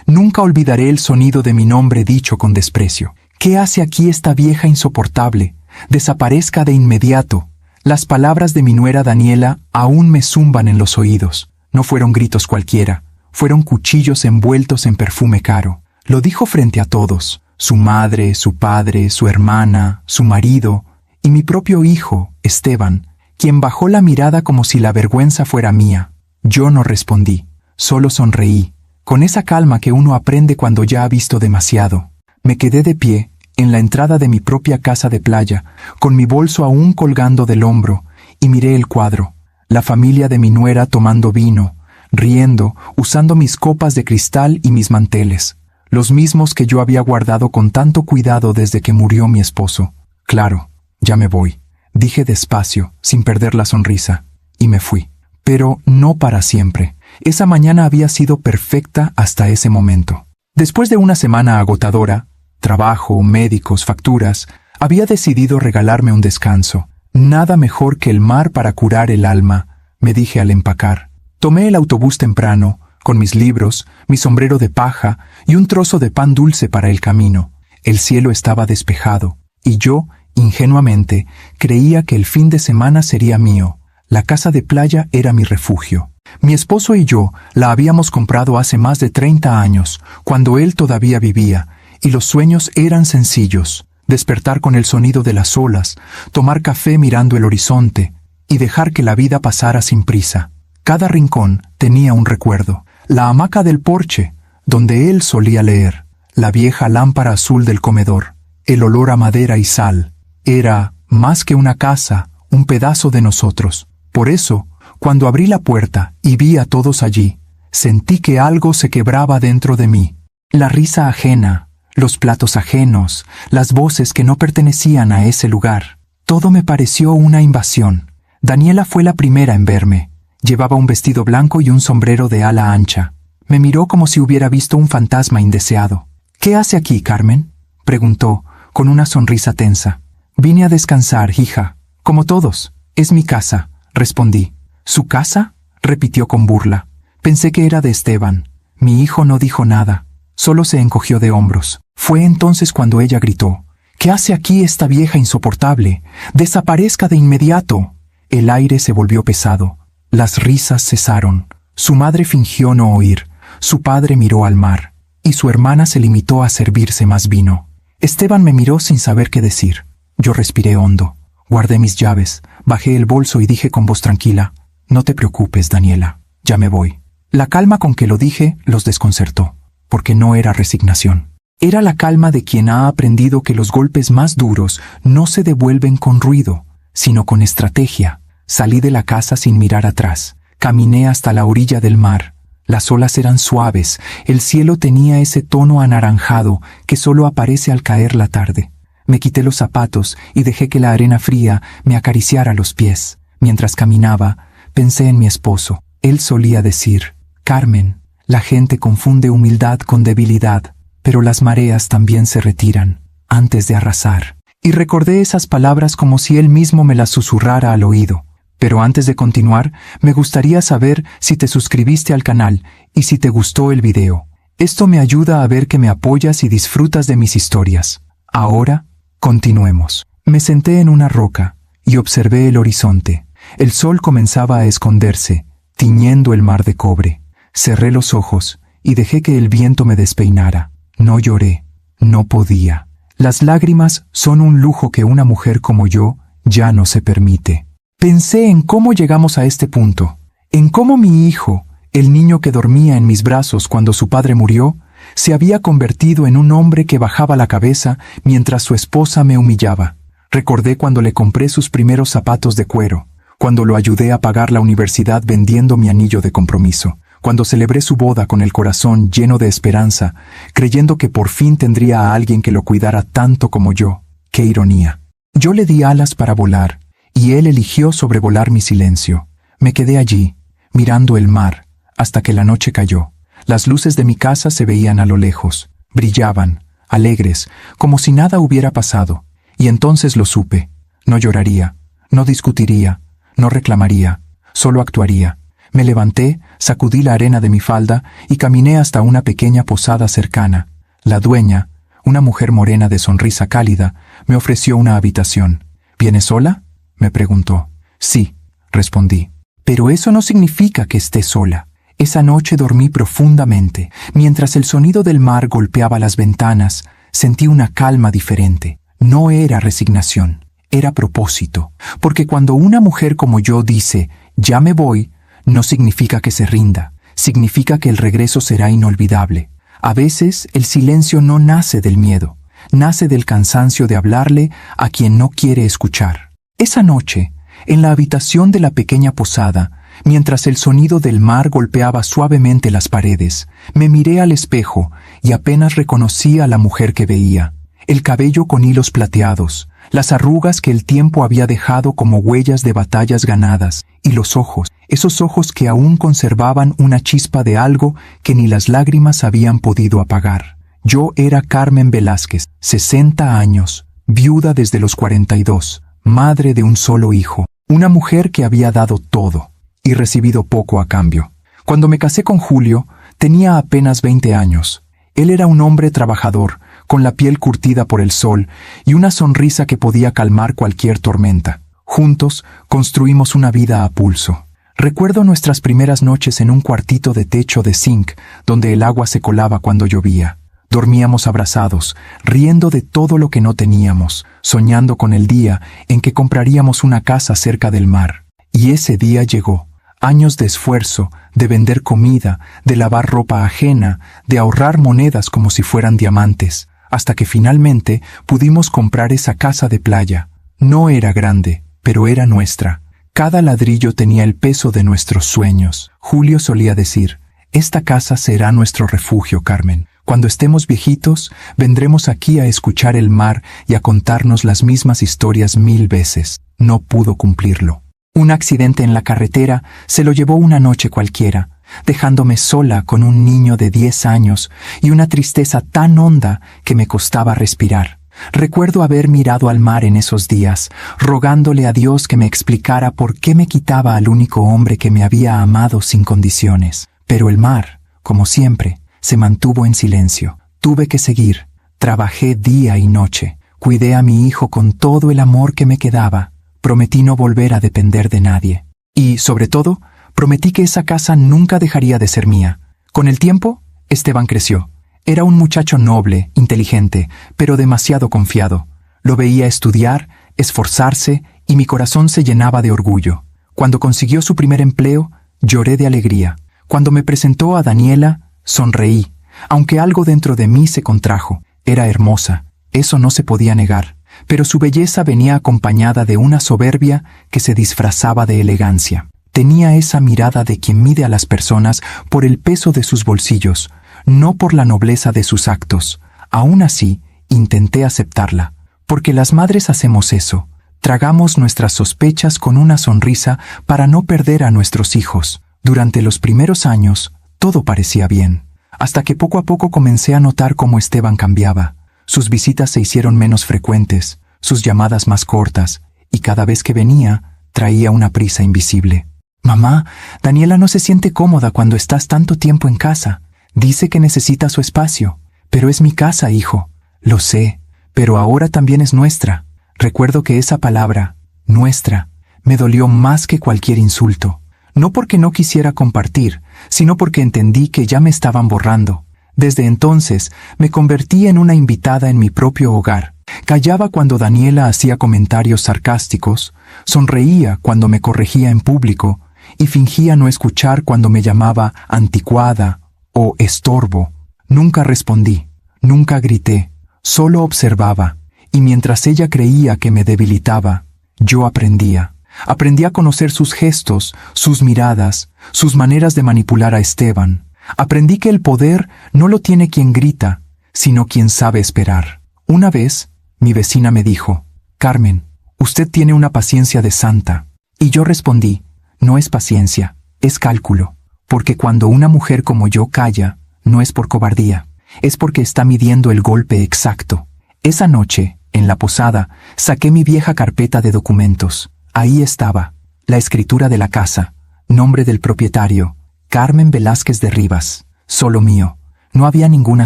Nunca olvidaré el sonido de mi nombre dicho con desprecio. ¿Qué hace aquí esta vieja insoportable? Desaparezca de inmediato. Las palabras de mi nuera Daniela aún me zumban en los oídos. No fueron gritos cualquiera, fueron cuchillos envueltos en perfume caro. Lo dijo frente a todos, su madre, su padre, su hermana, su marido y mi propio hijo, Esteban, quien bajó la mirada como si la vergüenza fuera mía. Yo no respondí, solo sonreí, con esa calma que uno aprende cuando ya ha visto demasiado. Me quedé de pie, en la entrada de mi propia casa de playa, con mi bolso aún colgando del hombro, y miré el cuadro, la familia de mi nuera tomando vino, riendo, usando mis copas de cristal y mis manteles, los mismos que yo había guardado con tanto cuidado desde que murió mi esposo. Claro, ya me voy, dije despacio, sin perder la sonrisa, y me fui. Pero no para siempre. Esa mañana había sido perfecta hasta ese momento. Después de una semana agotadora, trabajo, médicos, facturas, había decidido regalarme un descanso. Nada mejor que el mar para curar el alma, me dije al empacar. Tomé el autobús temprano, con mis libros, mi sombrero de paja y un trozo de pan dulce para el camino. El cielo estaba despejado, y yo, ingenuamente, creía que el fin de semana sería mío. La casa de playa era mi refugio. Mi esposo y yo la habíamos comprado hace más de 30 años, cuando él todavía vivía, y los sueños eran sencillos: despertar con el sonido de las olas, tomar café mirando el horizonte, y dejar que la vida pasara sin prisa. Cada rincón tenía un recuerdo: la hamaca del porche, donde él solía leer, la vieja lámpara azul del comedor, el olor a madera y sal. Era, más que una casa, un pedazo de nosotros. Por eso, cuando abrí la puerta y vi a todos allí, sentí que algo se quebraba dentro de mí. La risa ajena, los platos ajenos, las voces que no pertenecían a ese lugar. Todo me pareció una invasión. Daniela fue la primera en verme. Llevaba un vestido blanco y un sombrero de ala ancha. Me miró como si hubiera visto un fantasma indeseado. «¿Qué hace aquí, Carmen?», preguntó, con una sonrisa tensa. «Vine a descansar, hija. Como todos. Es mi casa», respondí. «¿Su casa?», repitió con burla. Pensé que era de Esteban. Mi hijo no dijo nada. Solo se encogió de hombros. Fue entonces cuando ella gritó: «¿Qué hace aquí esta vieja insoportable? ¡Desaparezca de inmediato!». El aire se volvió pesado. Las risas cesaron. Su madre fingió no oír. Su padre miró al mar. Y su hermana se limitó a servirse más vino. Esteban me miró sin saber qué decir. Yo respiré hondo. Guardé mis llaves, bajé el bolso y dije con voz tranquila: «No te preocupes, Daniela. Ya me voy». La calma con que lo dije los desconcertó, porque no era resignación. Era la calma de quien ha aprendido que los golpes más duros no se devuelven con ruido, sino con estrategia. Salí de la casa sin mirar atrás. Caminé hasta la orilla del mar. Las olas eran suaves, el cielo tenía ese tono anaranjado que solo aparece al caer la tarde. Me quité los zapatos y dejé que la arena fría me acariciara los pies. Mientras caminaba, pensé en mi esposo. Él solía decir: «Carmen, la gente confunde humildad con debilidad, pero las mareas también se retiran antes de arrasar». Y recordé esas palabras como si él mismo me las susurrara al oído. Pero antes de continuar, me gustaría saber si te suscribiste al canal y si te gustó el video. Esto me ayuda a ver que me apoyas y disfrutas de mis historias. Ahora, continuemos. Me senté en una roca y observé el horizonte. El sol comenzaba a esconderse, tiñendo el mar de cobre. Cerré los ojos y dejé que el viento me despeinara. No lloré, no podía. Las lágrimas son un lujo que una mujer como yo ya no se permite. Pensé en cómo llegamos a este punto, en cómo mi hijo, el niño que dormía en mis brazos cuando su padre murió, se había convertido en un hombre que bajaba la cabeza mientras su esposa me humillaba. Recordé cuando le compré sus primeros zapatos de cuero, cuando lo ayudé a pagar la universidad vendiendo mi anillo de compromiso, cuando celebré su boda con el corazón lleno de esperanza, creyendo que por fin tendría a alguien que lo cuidara tanto como yo. ¡Qué ironía! Yo le di alas para volar, y él eligió sobrevolar mi silencio. Me quedé allí, mirando el mar, hasta que la noche cayó. Las luces de mi casa se veían a lo lejos, brillaban, alegres, como si nada hubiera pasado. Y entonces lo supe. No lloraría, no discutiría, no reclamaría, solo actuaría. Me levanté, sacudí la arena de mi falda y caminé hasta una pequeña posada cercana. La dueña, una mujer morena de sonrisa cálida, me ofreció una habitación. ¿Vienes sola?, me preguntó. Sí, respondí. Pero eso no significa que esté sola. Esa noche dormí profundamente. Mientras el sonido del mar golpeaba las ventanas, sentí una calma diferente. No era resignación, era propósito. Porque cuando una mujer como yo dice, ya me voy, no significa que se rinda, significa que el regreso será inolvidable. A veces el silencio no nace del miedo, nace del cansancio de hablarle a quien no quiere escuchar. Esa noche, en la habitación de la pequeña posada, mientras el sonido del mar golpeaba suavemente las paredes, me miré al espejo y apenas reconocí a la mujer que veía. El cabello con hilos plateados, las arrugas que el tiempo había dejado como huellas de batallas ganadas, y los ojos, esos ojos que aún conservaban una chispa de algo que ni las lágrimas habían podido apagar. Yo era Carmen Velázquez, 60 años, viuda desde los 42, madre de un solo hijo, una mujer que había dado todo y recibido poco a cambio. Cuando me casé con Julio, tenía apenas 20 años. Él era un hombre trabajador, con la piel curtida por el sol y una sonrisa que podía calmar cualquier tormenta. Juntos construimos una vida a pulso. Recuerdo nuestras primeras noches en un cuartito de techo de zinc, donde el agua se colaba cuando llovía. Dormíamos abrazados, riendo de todo lo que no teníamos, soñando con el día en que compraríamos una casa cerca del mar. Y ese día llegó. Años de esfuerzo, de vender comida, de lavar ropa ajena, de ahorrar monedas como si fueran diamantes, hasta que finalmente pudimos comprar esa casa de playa. No era grande, pero era nuestra. Cada ladrillo tenía el peso de nuestros sueños. Julio solía decir, esta casa será nuestro refugio, Carmen. Cuando estemos viejitos, vendremos aquí a escuchar el mar y a contarnos las mismas historias 1000 veces. No pudo cumplirlo. Un accidente en la carretera se lo llevó una noche cualquiera, dejándome sola con un niño de 10 años y una tristeza tan honda que me costaba respirar. Recuerdo haber mirado al mar en esos días, rogándole a Dios que me explicara por qué me quitaba al único hombre que me había amado sin condiciones. Pero el mar, como siempre, se mantuvo en silencio. Tuve que seguir. Trabajé día y noche. Cuidé a mi hijo con todo el amor que me quedaba. Prometí no volver a depender de nadie. Y, sobre todo, prometí que esa casa nunca dejaría de ser mía. Con el tiempo, Esteban creció. Era un muchacho noble, inteligente, pero demasiado confiado. Lo veía estudiar, esforzarse, y mi corazón se llenaba de orgullo. Cuando consiguió su primer empleo, lloré de alegría. Cuando me presentó a Daniela, sonreí, aunque algo dentro de mí se contrajo. Era hermosa, eso no se podía negar. Pero su belleza venía acompañada de una soberbia que se disfrazaba de elegancia. Tenía esa mirada de quien mide a las personas por el peso de sus bolsillos, no por la nobleza de sus actos. Aún así, intenté aceptarla, porque las madres hacemos eso. Tragamos nuestras sospechas con una sonrisa para no perder a nuestros hijos. Durante los primeros años, todo parecía bien, hasta que poco a poco comencé a notar cómo Esteban cambiaba. Sus visitas se hicieron menos frecuentes, sus llamadas más cortas, y cada vez que venía, traía una prisa invisible. «Mamá, Daniela no se siente cómoda cuando estás tanto tiempo en casa. Dice que necesita su espacio. Pero es mi casa, hijo». «Lo sé, pero ahora también es nuestra». Recuerdo que esa palabra, nuestra, me dolió más que cualquier insulto. No porque no quisiera compartir, sino porque entendí que ya me estaban borrando. Desde entonces, me convertí en una invitada en mi propio hogar. Callaba cuando Daniela hacía comentarios sarcásticos, sonreía cuando me corregía en público y fingía no escuchar cuando me llamaba anticuada o estorbo. Nunca respondí, nunca grité, solo observaba, y mientras ella creía que me debilitaba, yo aprendía. Aprendí a conocer sus gestos, sus miradas, sus maneras de manipular a Esteban. Aprendí que el poder no lo tiene quien grita, sino quien sabe esperar. Una vez, mi vecina me dijo, «Carmen, usted tiene una paciencia de santa». Y yo respondí, «No es paciencia, es cálculo, porque cuando una mujer como yo calla, no es por cobardía, es porque está midiendo el golpe exacto». Esa noche, en la posada, saqué mi vieja carpeta de documentos. Ahí estaba, la escritura de la casa, Nombre del propietario: Carmen Velázquez de Rivas. Solo mío. No había ninguna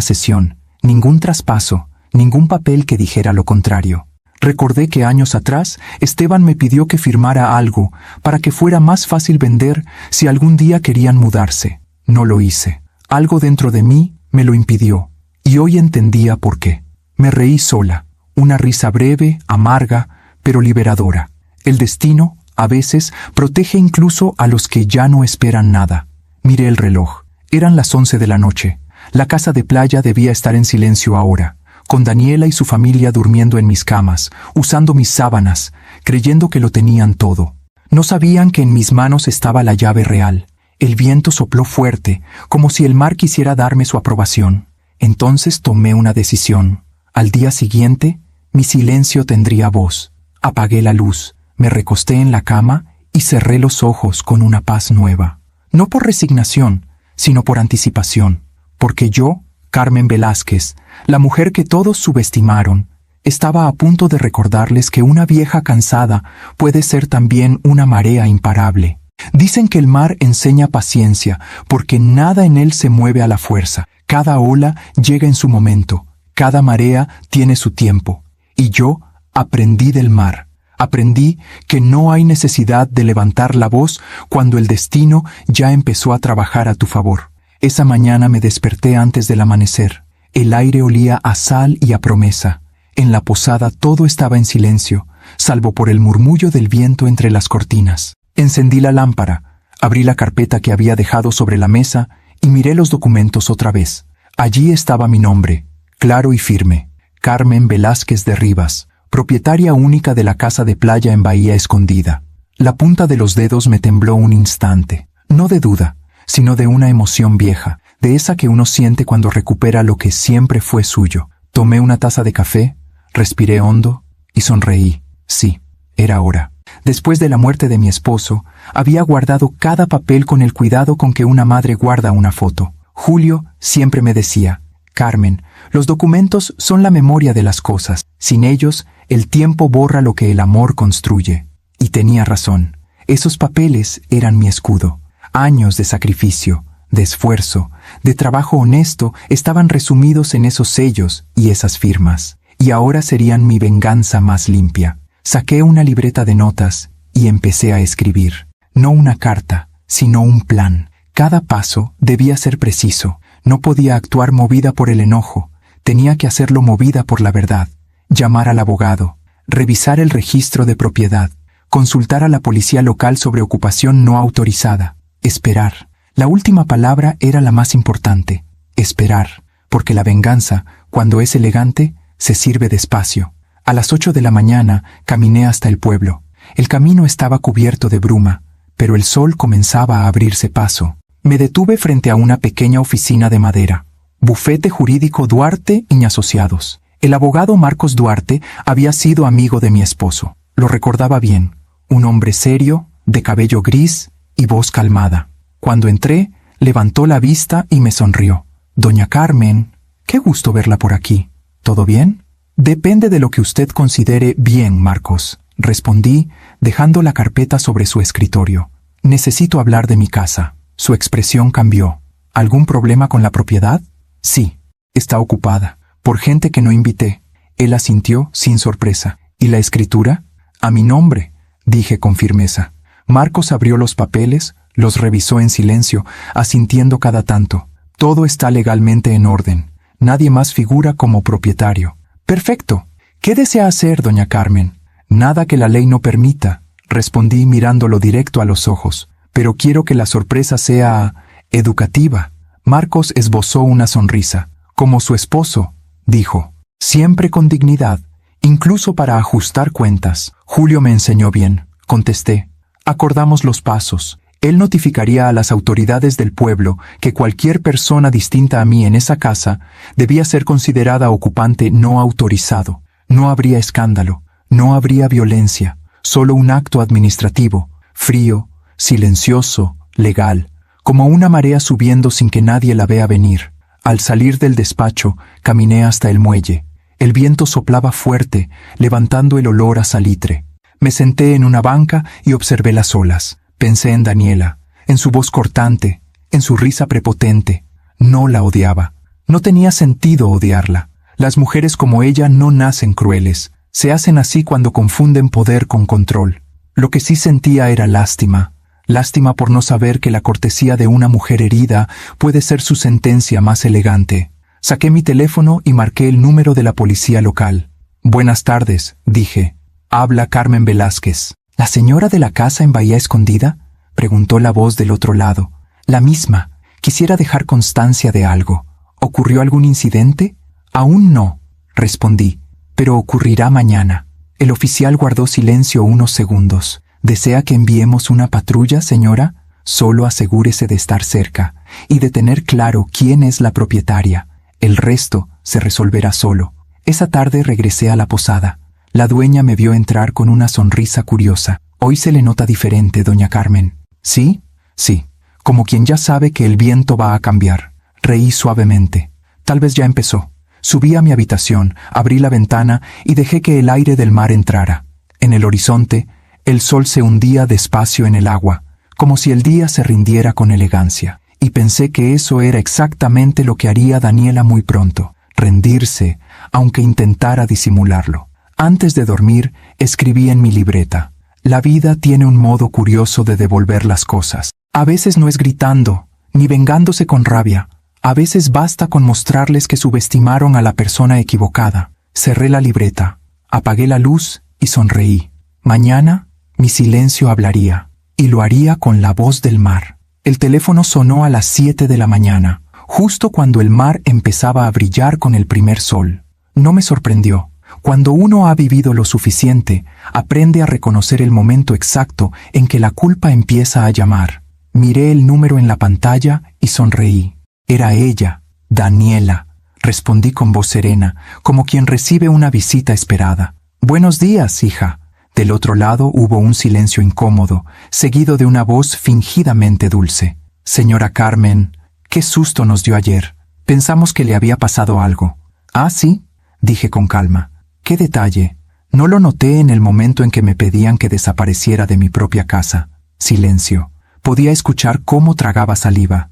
cesión, ningún traspaso, ningún papel que dijera lo contrario. Recordé que años atrás Esteban me pidió que firmara algo para que fuera más fácil vender si algún día querían mudarse. No lo hice. Algo dentro de mí me lo impidió, y hoy entendía por qué. Me reí sola, una risa breve, amarga, pero liberadora. El destino, a veces, protege incluso a los que ya no esperan nada. Miré el reloj. Eran las 11 de la noche. La casa de playa debía estar en silencio ahora, con Daniela y su familia durmiendo en mis camas, usando mis sábanas, creyendo que lo tenían todo. No sabían que en mis manos estaba la llave real. El viento sopló fuerte, como si el mar quisiera darme su aprobación. Entonces tomé una decisión. Al día siguiente, mi silencio tendría voz. Apagué la luz, me recosté en la cama y cerré los ojos con una paz nueva. No por resignación, sino por anticipación. Porque yo, Carmen Velázquez, la mujer que todos subestimaron, estaba a punto de recordarles que una vieja cansada puede ser también una marea imparable. Dicen que el mar enseña paciencia, porque nada en él se mueve a la fuerza. Cada ola llega en su momento, cada marea tiene su tiempo. Y yo aprendí del mar. Aprendí que no hay necesidad de levantar la voz cuando el destino ya empezó a trabajar a tu favor. Esa mañana me desperté antes del amanecer. El aire olía a sal y a promesa. En la posada todo estaba en silencio, salvo por el murmullo del viento entre las cortinas. Encendí la lámpara, abrí la carpeta que había dejado sobre la mesa y miré los documentos otra vez. Allí estaba mi nombre, claro y firme: Carmen Velázquez de Rivas, propietaria única de la casa de playa en Bahía Escondida. La punta de los dedos me tembló un instante, no de duda, sino de una emoción vieja, de esa que uno siente cuando recupera lo que siempre fue suyo. Tomé una taza de café, respiré hondo y sonreí. Sí, era hora. Después de la muerte de mi esposo, había guardado cada papel con el cuidado con que una madre guarda una foto. Julio siempre me decía: Carmen, los documentos son la memoria de las cosas. Sin ellos, el tiempo borra lo que el amor construye. Y tenía razón. Esos papeles eran mi escudo. Años de sacrificio, de esfuerzo, de trabajo honesto estaban resumidos en esos sellos y esas firmas. Y ahora serían mi venganza más limpia. Saqué una libreta de notas y empecé a escribir. No una carta, sino un plan. Cada paso debía ser preciso. No podía actuar movida por el enojo. Tenía que hacerlo movida por la verdad. Llamar al abogado, revisar el registro de propiedad, consultar a la policía local sobre ocupación no autorizada. Esperar. La última palabra era la más importante. Esperar. Porque la venganza, cuando es elegante, se sirve despacio. A las 8 de la mañana caminé hasta el pueblo. El camino estaba cubierto de bruma, pero el sol comenzaba a abrirse paso. Me detuve frente a una pequeña oficina de madera. Bufete Jurídico Duarte y Asociados. El abogado Marcos Duarte había sido amigo de mi esposo. Lo recordaba bien. Un hombre serio, de cabello gris y voz calmada. Cuando entré, levantó la vista y me sonrió. Doña Carmen, qué gusto verla por aquí. ¿Todo bien? Depende de lo que usted considere bien, Marcos, respondí, dejando la carpeta sobre su escritorio. Necesito hablar de mi casa. Su expresión cambió. ¿Algún problema con la propiedad? Sí, está ocupada, por gente que no invité. Él asintió sin sorpresa. ¿Y la escritura? A mi nombre, dije con firmeza. Marcos abrió los papeles, los revisó en silencio, asintiendo cada tanto. Todo está legalmente en orden. Nadie más figura como propietario. Perfecto. ¿Qué desea hacer, doña Carmen? Nada que la ley no permita, respondí mirándolo directo a los ojos. Pero quiero que la sorpresa sea educativa. Marcos esbozó una sonrisa. Como su esposo, dijo. Siempre con dignidad, incluso para ajustar cuentas. Julio me enseñó bien, contesté. Acordamos los pasos. Él notificaría a las autoridades del pueblo que cualquier persona distinta a mí en esa casa debía ser considerada ocupante no autorizado. No habría escándalo, no habría violencia, solo un acto administrativo, frío, silencioso, legal, como una marea subiendo sin que nadie la vea venir. Al salir del despacho, caminé hasta el muelle. El viento soplaba fuerte, levantando el olor a salitre. Me senté en una banca y observé las olas. Pensé en Daniela. en su voz cortante, en su risa prepotente. No la odiaba. No tenía sentido odiarla. Las mujeres como ella no nacen crueles. Se hacen así cuando confunden poder con control. Lo que sí sentía era lástima. Lástima por no saber que la cortesía de una mujer herida puede ser su sentencia más elegante. Saqué mi teléfono y marqué el número de la policía local. «Buenas tardes», dije. «Habla Carmen Velázquez». «¿La señora de la casa en Bahía Escondida?», preguntó la voz del otro lado. «La misma. Quisiera dejar constancia de algo. ¿Ocurrió algún incidente?». «Aún no», respondí, «pero ocurrirá mañana». El oficial guardó silencio unos segundos. «¿Desea que enviemos una patrulla, señora? Solo asegúrese de estar cerca y de tener claro quién es la propietaria. El resto se resolverá solo». Esa tarde regresé a la posada. La dueña me vio entrar con una sonrisa curiosa. «Hoy se le nota diferente, doña Carmen». «¿Sí?» «Sí, como quien ya sabe que el viento va a cambiar». Reí suavemente. Tal vez ya empezó. Subí a mi habitación, abrí la ventana y dejé que el aire del mar entrara. En el horizonte, el sol se hundía despacio en el agua, como si el día se rindiera con elegancia. Y pensé que eso era exactamente lo que haría Daniela muy pronto, rendirse, aunque intentara disimularlo. Antes de dormir, escribí en mi libreta: «La vida tiene un modo curioso de devolver las cosas. A veces no es gritando, ni vengándose con rabia. A veces basta con mostrarles que subestimaron a la persona equivocada». Cerré la libreta, apagué la luz y sonreí. Mañana, mi silencio hablaría, y lo haría con la voz del mar. El teléfono sonó a las 7 de la mañana, justo cuando el mar empezaba a brillar con el primer sol. No me sorprendió. Cuando uno ha vivido lo suficiente, aprende a reconocer el momento exacto en que la culpa empieza a llamar. Miré el número en la pantalla y sonreí. Era ella, Daniela. Respondí con voz serena, como quien recibe una visita esperada. «Buenos días, hija». Del otro lado hubo un silencio incómodo, seguido de una voz fingidamente dulce. «Señora Carmen, qué susto nos dio ayer. Pensamos que le había pasado algo». «Ah, sí», dije con calma. «¿Qué detalle? No lo noté en el momento en que me pedían que desapareciera de mi propia casa». Silencio. Podía escuchar cómo tragaba saliva.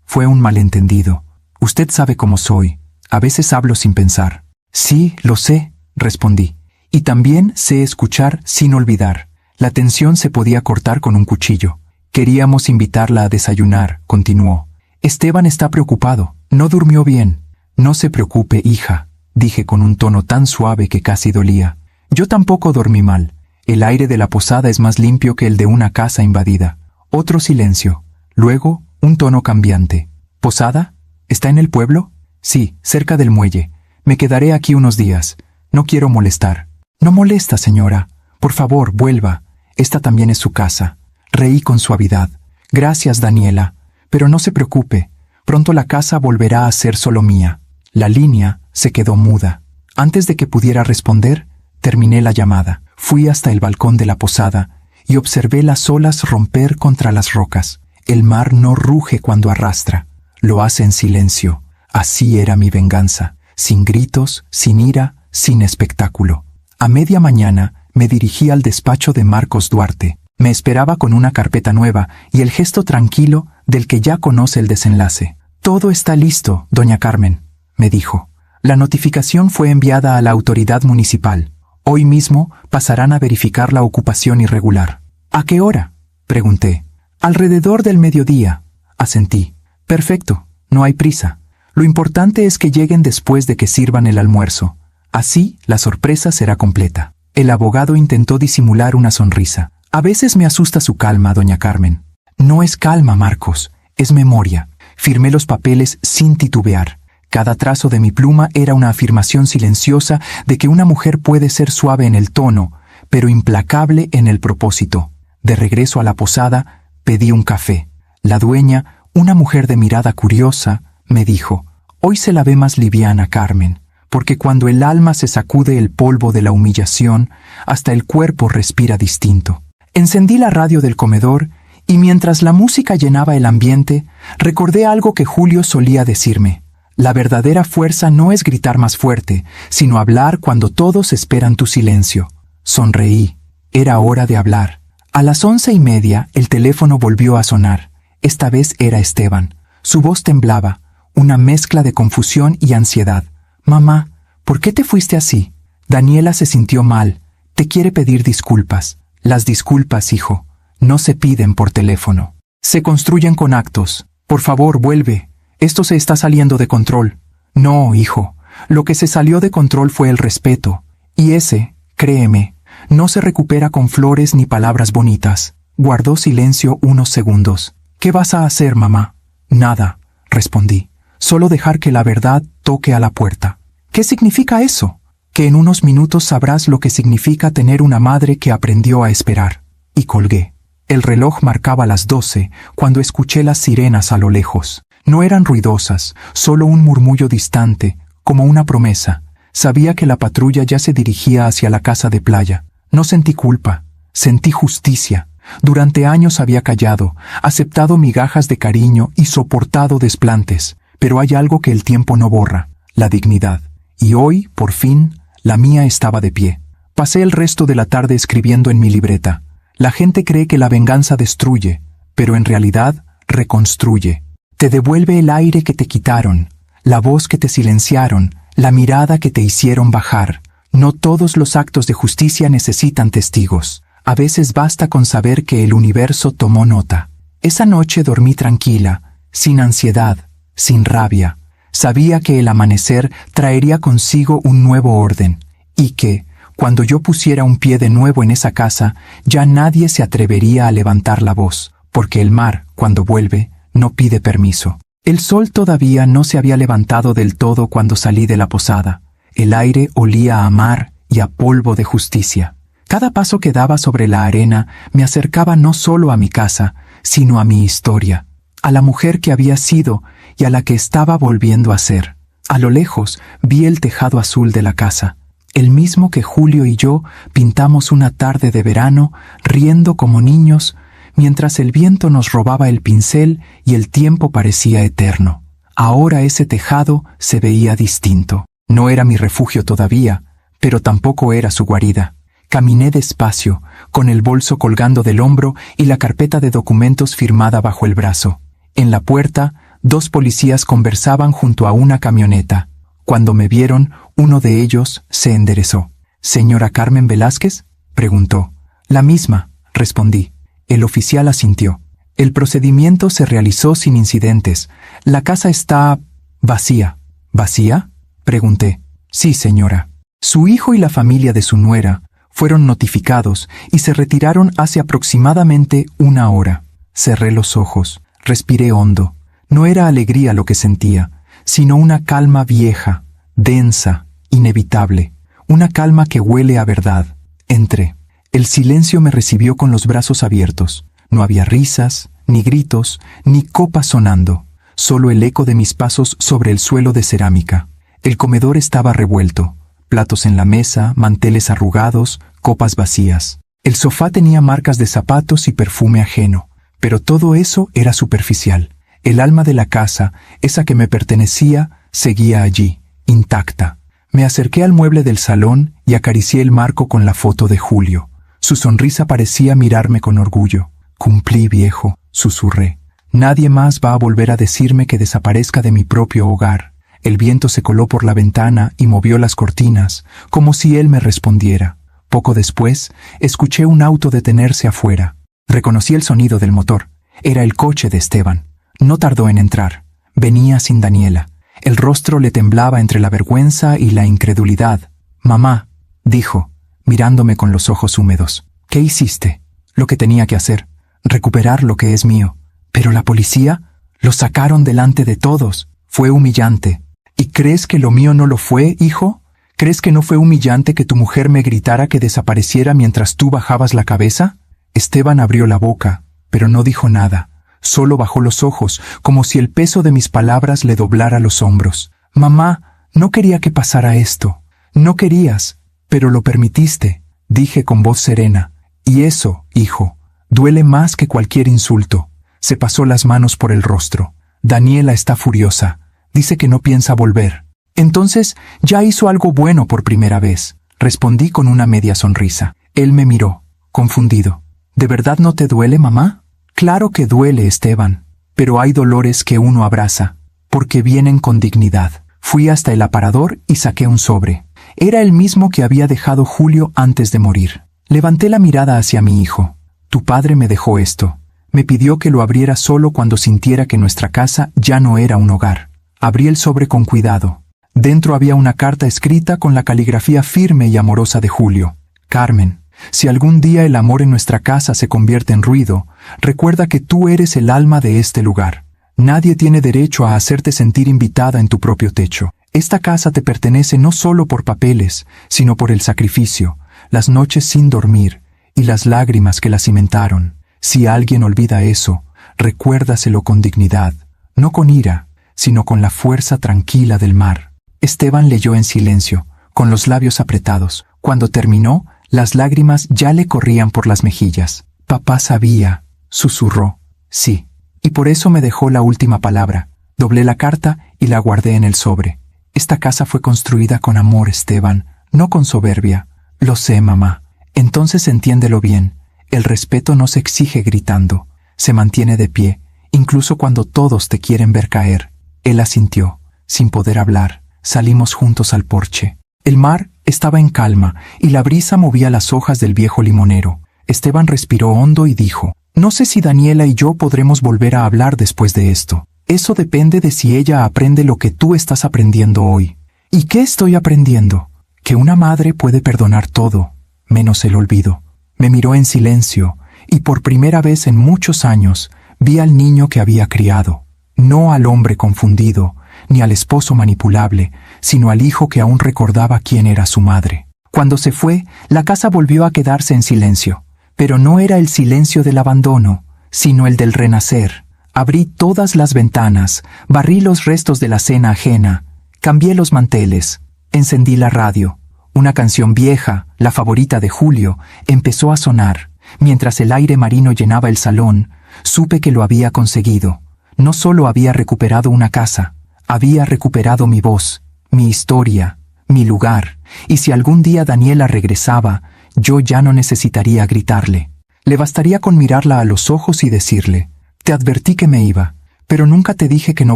Fue un malentendido. Usted sabe cómo soy. A veces hablo sin pensar». «Sí, lo sé», respondí. «Y también sé escuchar sin olvidar». La tensión se podía cortar con un cuchillo. «Queríamos invitarla a desayunar», continuó. «Esteban está preocupado. No durmió bien». «No se preocupe, hija», dije con un tono tan suave que casi dolía. «Yo tampoco dormí mal. El aire de la posada es más limpio que el de una casa invadida». Otro silencio. Luego, un tono cambiante. «¿Posada? ¿Está en el pueblo?» «Sí, cerca del muelle. Me quedaré aquí unos días. No quiero molestar». «No molesta, señora. Por favor, vuelva. Esta también es su casa». Reí con suavidad. «Gracias, Daniela. Pero no se preocupe. Pronto la casa volverá a ser solo mía». La línea se quedó muda. Antes de que pudiera responder, terminé la llamada. Fui hasta el balcón de la posada y observé las olas romper contra las rocas. El mar no ruge cuando arrastra. Lo hace en silencio. Así era mi venganza. Sin gritos, sin ira, sin espectáculo. A media mañana me dirigí al despacho de Marcos Duarte. Me esperaba con una carpeta nueva y el gesto tranquilo del que ya conoce el desenlace. «Todo está listo, doña Carmen», me dijo. «La notificación fue enviada a la autoridad municipal. Hoy mismo pasarán a verificar la ocupación irregular». «¿A qué hora?», pregunté. «Alrededor del mediodía», asentí. «Perfecto, no hay prisa. Lo importante es que lleguen después de que sirvan el almuerzo. Así, la sorpresa será completa». El abogado intentó disimular una sonrisa. «A veces me asusta su calma, doña Carmen». «No es calma, Marcos, es memoria». Firmé los papeles sin titubear. Cada trazo de mi pluma era una afirmación silenciosa de que una mujer puede ser suave en el tono, pero implacable en el propósito. De regreso a la posada, pedí un café. La dueña, una mujer de mirada curiosa, me dijo: «Hoy se la ve más liviana, Carmen, porque cuando el alma se sacude el polvo de la humillación, hasta el cuerpo respira distinto». Encendí la radio del comedor y mientras la música llenaba el ambiente, recordé algo que Julio solía decirme: «La verdadera fuerza no es gritar más fuerte, sino hablar cuando todos esperan tu silencio». Sonreí. Era hora de hablar. A las 11:30 el teléfono volvió a sonar. Esta vez era Esteban. Su voz temblaba, una mezcla de confusión y ansiedad. «Mamá, ¿por qué te fuiste así?» Daniela se sintió mal. «Te quiere pedir disculpas». «Las disculpas, hijo, no se piden por teléfono. Se construyen con actos. Por favor, vuelve. Esto se está saliendo de control». «No, hijo. Lo que se salió de control fue el respeto. Y ese, créeme, no se recupera con flores ni palabras bonitas». Guardó silencio unos segundos. «¿Qué vas a hacer, mamá?» «Nada», respondí. «Solo dejar que la verdad toque a la puerta». «¿Qué significa eso?» «Que en unos minutos sabrás lo que significa tener una madre que aprendió a esperar». Y colgué. El reloj marcaba las 12 cuando escuché las sirenas a lo lejos. No eran ruidosas, solo un murmullo distante, como una promesa. Sabía que la patrulla ya se dirigía hacia la casa de playa. No sentí culpa, sentí justicia. Durante años había callado, aceptado migajas de cariño y soportado desplantes. Pero hay algo que el tiempo no borra: la dignidad. Y hoy, por fin, la mía estaba de pie. Pasé el resto de la tarde escribiendo en mi libreta. La gente cree que la venganza destruye, pero en realidad reconstruye. Te devuelve el aire que te quitaron, la voz que te silenciaron, la mirada que te hicieron bajar. No todos los actos de justicia necesitan testigos. A veces basta con saber que el universo tomó nota. Esa noche dormí tranquila, sin ansiedad, sin rabia. Sabía que el amanecer traería consigo un nuevo orden, y que, cuando yo pusiera un pie de nuevo en esa casa, ya nadie se atrevería a levantar la voz, porque el mar, cuando vuelve, no pide permiso. El sol todavía no se había levantado del todo cuando salí de la posada. El aire olía a mar y a polvo de justicia. Cada paso que daba sobre la arena me acercaba no solo a mi casa, sino a mi historia, a la mujer que había sido y a la que estaba volviendo a ser. A lo lejos vi el tejado azul de la casa, el mismo que Julio y yo pintamos una tarde de verano, riendo como niños, mientras el viento nos robaba el pincel y el tiempo parecía eterno. Ahora ese tejado se veía distinto. No era mi refugio todavía, pero tampoco era su guarida. Caminé despacio, con el bolso colgando del hombro y la carpeta de documentos firmada bajo el brazo. En la puerta, 2 policías conversaban junto a una camioneta. Cuando me vieron, uno de ellos se enderezó. «¿Señora Carmen Velázquez?», preguntó. «La misma», respondí. El oficial asintió. «El procedimiento se realizó sin incidentes. La casa está vacía». «¿Vacía?», pregunté. «Sí, señora. Su hijo y la familia de su nuera fueron notificados y se retiraron hace aproximadamente 1 hora». Cerré los ojos, respiré hondo. No era alegría lo que sentía, sino una calma vieja, densa, inevitable. Una calma que huele a verdad. Entré. El silencio me recibió con los brazos abiertos. No había risas, ni gritos, ni copas sonando. Solo el eco de mis pasos sobre el suelo de cerámica. El comedor estaba revuelto. Platos en la mesa, manteles arrugados, copas vacías. El sofá tenía marcas de zapatos y perfume ajeno. Pero todo eso era superficial. El alma de la casa, esa que me pertenecía, seguía allí, intacta. Me acerqué al mueble del salón y acaricié el marco con la foto de Julio. Su sonrisa parecía mirarme con orgullo. «Cumplí, viejo», susurré. «Nadie más va a volver a decirme que desaparezca de mi propio hogar». El viento se coló por la ventana y movió las cortinas, como si él me respondiera. Poco después, escuché un auto detenerse afuera. Reconocí el sonido del motor. Era el coche de Esteban. No tardó en entrar. Venía sin Daniela. El rostro le temblaba entre la vergüenza y la incredulidad. «Mamá», dijo, mirándome con los ojos húmedos. «¿Qué hiciste?» «Lo que tenía que hacer. Recuperar lo que es mío». «¿Pero la policía?» «Lo sacaron delante de todos. Fue humillante». «¿Y crees que lo mío no lo fue, hijo? ¿Crees que no fue humillante que tu mujer me gritara que desapareciera mientras tú bajabas la cabeza?» Esteban abrió la boca, pero no dijo nada. Solo bajó los ojos, como si el peso de mis palabras le doblara los hombros. «Mamá, no quería que pasara esto. No querías, pero lo permitiste», dije con voz serena. «Y eso, hijo, duele más que cualquier insulto». Se pasó las manos por el rostro. «Daniela está furiosa. Dice que no piensa volver». «Entonces, ya hizo algo bueno por primera vez», respondí con una media sonrisa. Él me miró, confundido. ¿De verdad no te duele, mamá? Claro que duele, Esteban, pero hay dolores que uno abraza, porque vienen con dignidad. Fui hasta el aparador y saqué un sobre. Era el mismo que había dejado Julio antes de morir. Levanté la mirada hacia mi hijo. Tu padre me dejó esto. Me pidió que lo abriera solo cuando sintiera que nuestra casa ya no era un hogar. Abrí el sobre con cuidado. Dentro había una carta escrita con la caligrafía firme y amorosa de Julio. Carmen, si algún día el amor en nuestra casa se convierte en ruido, recuerda que tú eres el alma de este lugar. Nadie tiene derecho a hacerte sentir invitada en tu propio techo. Esta casa te pertenece no solo por papeles, sino por el sacrificio, las noches sin dormir y las lágrimas que la cimentaron. Si alguien olvida eso, recuérdaselo con dignidad, no con ira, sino con la fuerza tranquila del mar. Esteban leyó en silencio, con los labios apretados. Cuando terminó, las lágrimas ya le corrían por las mejillas. Papá sabía, susurró. Sí, y por eso me dejó la última palabra. Doblé la carta y la guardé en el sobre. Esta casa fue construida con amor, Esteban, no con soberbia. Lo sé, mamá. Entonces entiéndelo bien. El respeto no se exige gritando, se mantiene de pie, incluso cuando todos te quieren ver caer. Él asintió, sin poder hablar. Salimos juntos al porche. El mar estaba en calma y la brisa movía las hojas del viejo limonero. Esteban respiró hondo y dijo, no sé si Daniela y yo podremos volver a hablar después de esto. Eso depende de si ella aprende lo que tú estás aprendiendo hoy. ¿Y qué estoy aprendiendo? Que una madre puede perdonar todo, menos el olvido. Me miró en silencio, y por primera vez en muchos años vi al niño que había criado, no al hombre confundido, ni al esposo manipulable, sino al hijo que aún recordaba quién era su madre. Cuando se fue, la casa volvió a quedarse en silencio, pero no era el silencio del abandono, sino el del renacer. Abrí todas las ventanas, barrí los restos de la cena ajena, cambié los manteles, encendí la radio. Una canción vieja, la favorita de Julio, empezó a sonar. Mientras el aire marino llenaba el salón, supe que lo había conseguido. No solo había recuperado una casa, había recuperado mi voz, mi historia, mi lugar, y si algún día Daniela regresaba, yo ya no necesitaría gritarle. Le bastaría con mirarla a los ojos y decirle, te advertí que me iba, pero nunca te dije que no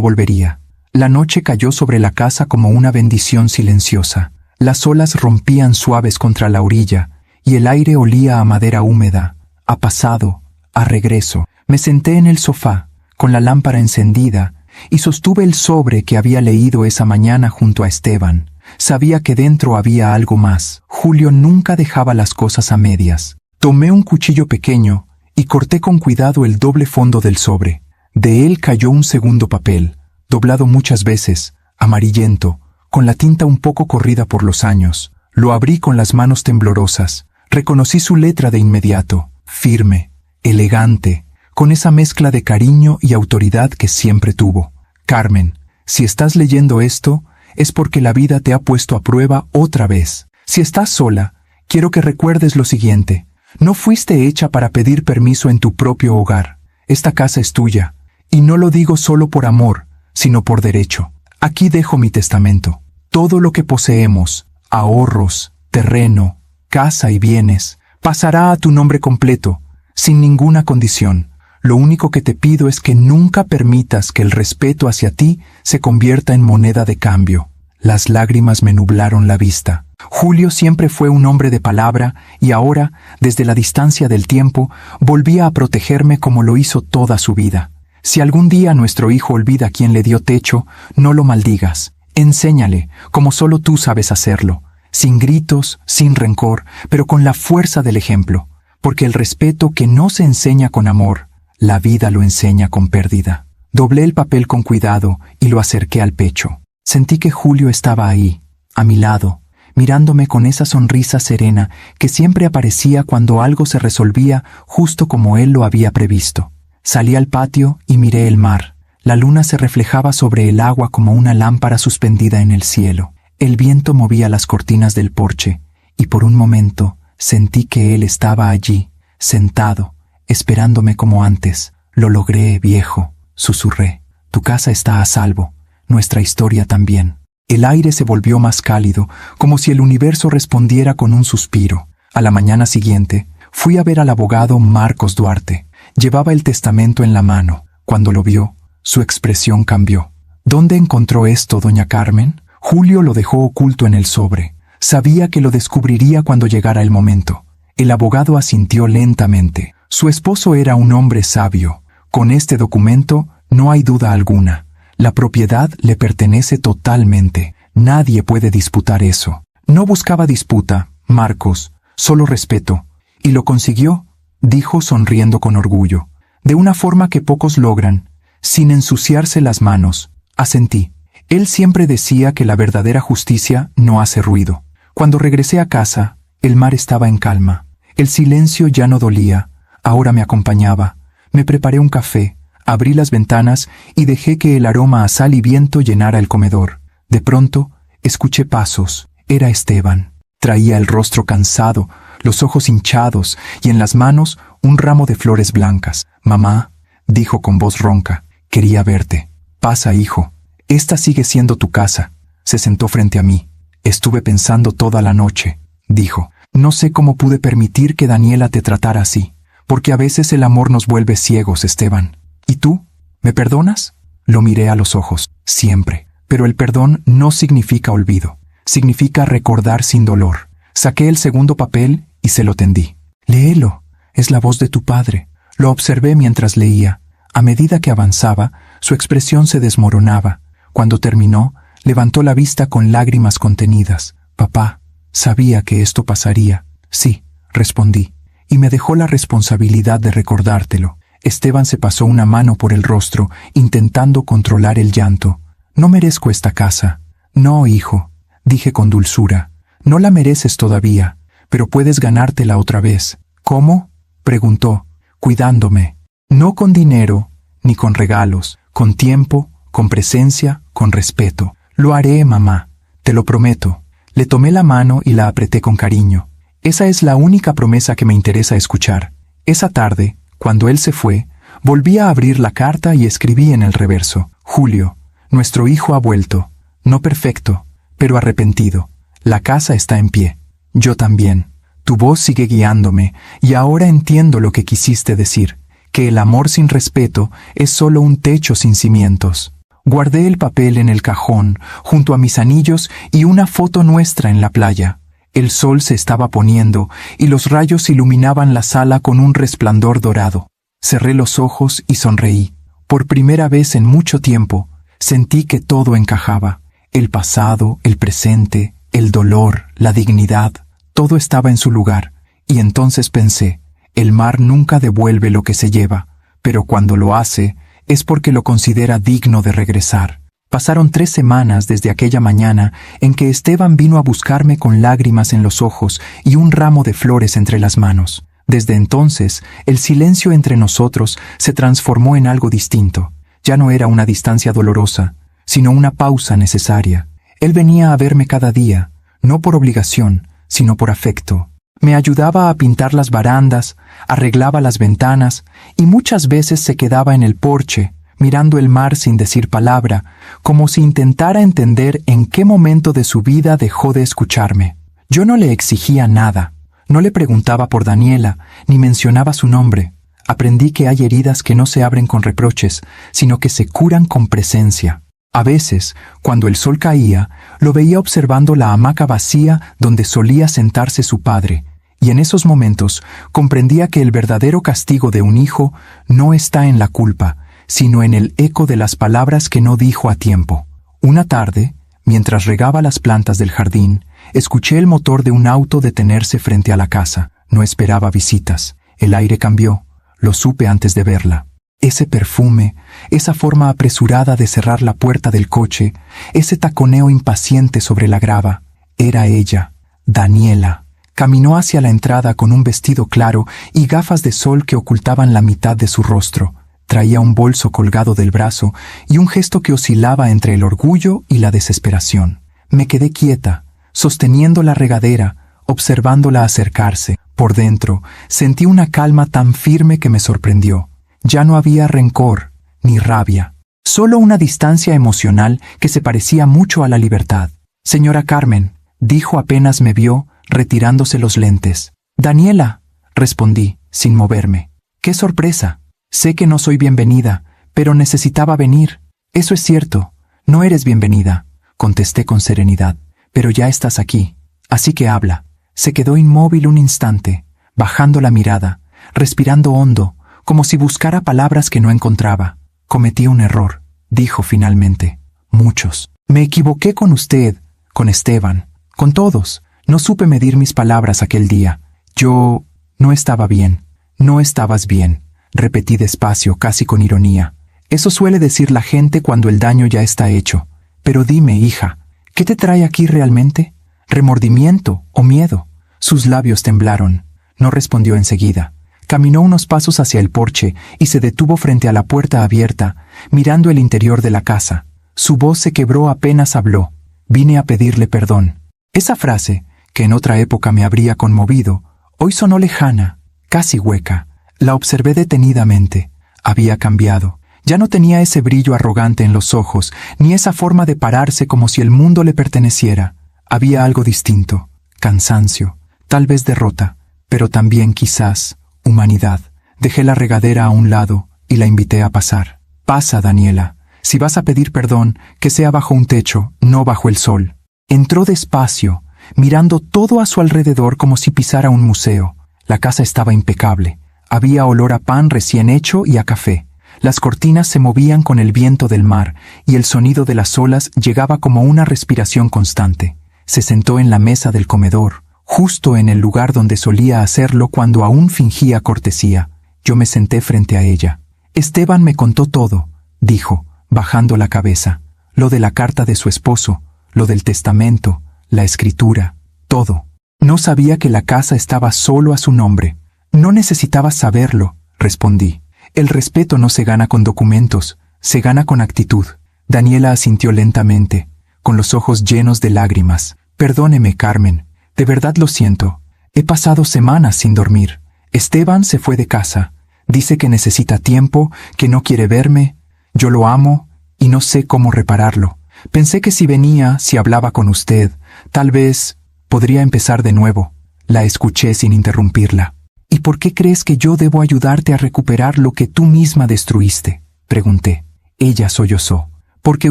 volvería. La noche cayó sobre la casa como una bendición silenciosa. Las olas rompían suaves contra la orilla, y el aire olía a madera húmeda, a pasado, a regreso. Me senté en el sofá, con la lámpara encendida, y sostuve el sobre que había leído esa mañana junto a Esteban. Sabía que dentro había algo más. Julio nunca dejaba las cosas a medias. Tomé un cuchillo pequeño y corté con cuidado el doble fondo del sobre. De él cayó un segundo papel, doblado muchas veces, amarillento, con la tinta un poco corrida por los años. Lo abrí con las manos temblorosas. Reconocí su letra de inmediato, firme, elegante, con esa mezcla de cariño y autoridad que siempre tuvo. Carmen, si estás leyendo esto, es porque la vida te ha puesto a prueba otra vez. Si estás sola, quiero que recuerdes lo siguiente. No fuiste hecha para pedir permiso en tu propio hogar. Esta casa es tuya, y no lo digo solo por amor, sino por derecho. Aquí dejo mi testamento. Todo lo que poseemos, ahorros, terreno, casa y bienes, pasará a tu nombre completo, sin ninguna condición. Lo único que te pido es que nunca permitas que el respeto hacia ti se convierta en moneda de cambio. Las lágrimas me nublaron la vista. Julio siempre fue un hombre de palabra y ahora, desde la distancia del tiempo, volvía a protegerme como lo hizo toda su vida. Si algún día nuestro hijo olvida quién le dio techo, no lo maldigas. Enséñale, como solo tú sabes hacerlo, sin gritos, sin rencor, pero con la fuerza del ejemplo, porque el respeto que no se enseña con amor, la vida lo enseña con pérdida. Doblé el papel con cuidado y lo acerqué al pecho. Sentí que Julio estaba ahí, a mi lado, mirándome con esa sonrisa serena que siempre aparecía cuando algo se resolvía justo como él lo había previsto. Salí al patio y miré el mar. La luna se reflejaba sobre el agua como una lámpara suspendida en el cielo. El viento movía las cortinas del porche, y por un momento sentí que él estaba allí, sentado, esperándome como antes. Lo logré, viejo, susurré. Tu casa está a salvo, nuestra historia también. El aire se volvió más cálido, como si el universo respondiera con un suspiro. A la mañana siguiente, Fui a ver al abogado Marcos Duarte. Llevaba el testamento en la mano. Cuando lo vio, su expresión cambió. ¿Dónde encontró esto, doña Carmen? Julio lo dejó oculto en el sobre. Sabía que lo descubriría cuando llegara el momento. El abogado asintió lentamente. Su esposo era un hombre sabio. Con este documento no hay duda alguna. La propiedad le pertenece totalmente. Nadie puede disputar eso. No buscaba disputa, Marcos, solo respeto. Y lo consiguió, dijo sonriendo con orgullo. De una forma que pocos logran, sin ensuciarse las manos. Asentí. Él siempre decía que la verdadera justicia no hace ruido. Cuando regresé a casa, el mar estaba en calma. El silencio ya no dolía, ahora me acompañaba. Me preparé un café, abrí las ventanas y dejé que el aroma a sal y viento llenara el comedor. De pronto, escuché pasos. Era Esteban. Traía el rostro cansado, los ojos hinchados y en las manos un ramo de flores blancas. «Mamá», dijo con voz ronca, «quería verte». «Pasa, hijo. Esta sigue siendo tu casa». Se sentó frente a mí. «Estuve pensando toda la noche», dijo. «No sé cómo pude permitir que Daniela te tratara así, porque a veces el amor nos vuelve ciegos, Esteban. ¿Y tú? ¿Me perdonas?» Lo miré a los ojos. «Siempre. Pero el perdón no significa olvido. Significa recordar sin dolor». Saqué el segundo papel y se lo tendí. «Léelo. Es la voz de tu padre». Lo observé mientras leía. A medida que avanzaba, su expresión se desmoronaba. Cuando terminó, levantó la vista con lágrimas contenidas. «Papá, sabía que esto pasaría». «Sí», respondí, y me dejó la responsabilidad de recordártelo. Esteban se pasó una mano por el rostro, intentando controlar el llanto. «No merezco esta casa». «No, hijo», dije con dulzura. «No la mereces todavía, pero puedes ganártela otra vez». «¿Cómo?», preguntó, cuidándome. «No con dinero, ni con regalos, con tiempo, con presencia, con respeto». «Lo haré, mamá, te lo prometo». Le tomé la mano y la apreté con cariño. Esa es la única promesa que me interesa escuchar. Esa tarde, cuando él se fue, volví a abrir la carta y escribí en el reverso: «Julio, nuestro hijo ha vuelto, no perfecto, pero arrepentido. La casa está en pie. Yo también. Tu voz sigue guiándome, y ahora entiendo lo que quisiste decir, que el amor sin respeto es solo un techo sin cimientos». Guardé el papel en el cajón, junto a mis anillos y una foto nuestra en la playa. El sol se estaba poniendo, y los rayos iluminaban la sala con un resplandor dorado. Cerré los ojos y sonreí. Por primera vez en mucho tiempo, sentí que todo encajaba. El pasado, el presente, el dolor, la dignidad, todo estaba en su lugar. Y entonces pensé, el mar nunca devuelve lo que se lleva, pero cuando lo hace, es porque lo considera digno de regresar. Pasaron 3 semanas desde aquella mañana en que Esteban vino a buscarme con lágrimas en los ojos y un ramo de flores entre las manos. Desde entonces, el silencio entre nosotros se transformó en algo distinto. Ya no era una distancia dolorosa, sino una pausa necesaria. Él venía a verme cada día, no por obligación, sino por afecto. Me ayudaba a pintar las barandas, arreglaba las ventanas y muchas veces se quedaba en el porche, mirando el mar sin decir palabra, como si intentara entender en qué momento de su vida dejó de escucharme. Yo no le exigía nada, no le preguntaba por Daniela, ni mencionaba su nombre. Aprendí que hay heridas que no se abren con reproches, sino que se curan con presencia. A veces, cuando el sol caía, lo veía observando la hamaca vacía donde solía sentarse su padre, y en esos momentos comprendía que el verdadero castigo de un hijo no está en la culpa, sino en el eco de las palabras que no dijo a tiempo. Una tarde, mientras regaba las plantas del jardín, escuché el motor de un auto detenerse frente a la casa. No esperaba visitas. El aire cambió. Lo supe antes de verla. Ese perfume, esa forma apresurada de cerrar la puerta del coche, ese taconeo impaciente sobre la grava, era ella, Daniela. Caminó hacia la entrada con un vestido claro y gafas de sol que ocultaban la mitad de su rostro. Traía un bolso colgado del brazo y un gesto que oscilaba entre el orgullo y la desesperación. Me quedé quieta, sosteniendo la regadera, observándola acercarse. Por dentro, sentí una calma tan firme que me sorprendió. Ya no había rencor, ni rabia. Solo una distancia emocional que se parecía mucho a la libertad. «Señora Carmen», dijo apenas me vio, retirándose los lentes. «Daniela», respondí, sin moverme. ¡Qué sorpresa! Sé que no soy bienvenida, pero necesitaba venir. Eso es cierto, no eres bienvenida, contesté con serenidad, pero ya estás aquí, así que habla. Se quedó inmóvil un instante, bajando la mirada, respirando hondo, como si buscara palabras que no encontraba. Cometí un error, dijo finalmente. Muchos. Me equivoqué con usted, con Esteban, con todos. No supe medir mis palabras aquel día. Yo no estaba bien. No estabas bien, repetí despacio, casi con ironía. Eso suele decir la gente cuando el daño ya está hecho. Pero dime, hija, ¿qué te trae aquí realmente? ¿Remordimiento o miedo? Sus labios temblaron. No respondió enseguida. Caminó unos pasos hacia el porche y se detuvo frente a la puerta abierta, mirando el interior de la casa. Su voz se quebró apenas habló. Vine a pedirle perdón. Esa frase, que en otra época me habría conmovido, hoy sonó lejana, casi hueca. La observé detenidamente. Había cambiado. Ya no tenía ese brillo arrogante en los ojos, ni esa forma de pararse como si el mundo le perteneciera. Había algo distinto. Cansancio, tal vez derrota, pero también quizás humanidad. Dejé la regadera a un lado y la invité a pasar. Pasa, Daniela. Si vas a pedir perdón, que sea bajo un techo, no bajo el sol. Entró despacio, mirando todo a su alrededor como si pisara un museo. La casa estaba impecable. Había olor a pan recién hecho y a café. Las cortinas se movían con el viento del mar y el sonido de las olas llegaba como una respiración constante. Se sentó en la mesa del comedor, justo en el lugar donde solía hacerlo cuando aún fingía cortesía. Yo me senté frente a ella. Esteban me contó todo, dijo, bajando la cabeza. Lo de la carta de su esposo, lo del testamento, la escritura, todo. No sabía que la casa estaba solo a su nombre. No necesitaba saberlo, respondí. El respeto no se gana con documentos, se gana con actitud. Daniela asintió lentamente, con los ojos llenos de lágrimas. Perdóneme, Carmen, de verdad lo siento. He pasado semanas sin dormir. Esteban se fue de casa. Dice que necesita tiempo, que no quiere verme. Yo lo amo y no sé cómo repararlo. Pensé que si venía, si hablaba con usted, tal vez podría empezar de nuevo. La escuché sin interrumpirla. ¿Y por qué crees que yo debo ayudarte a recuperar lo que tú misma destruiste?, pregunté. Ella sollozó. Porque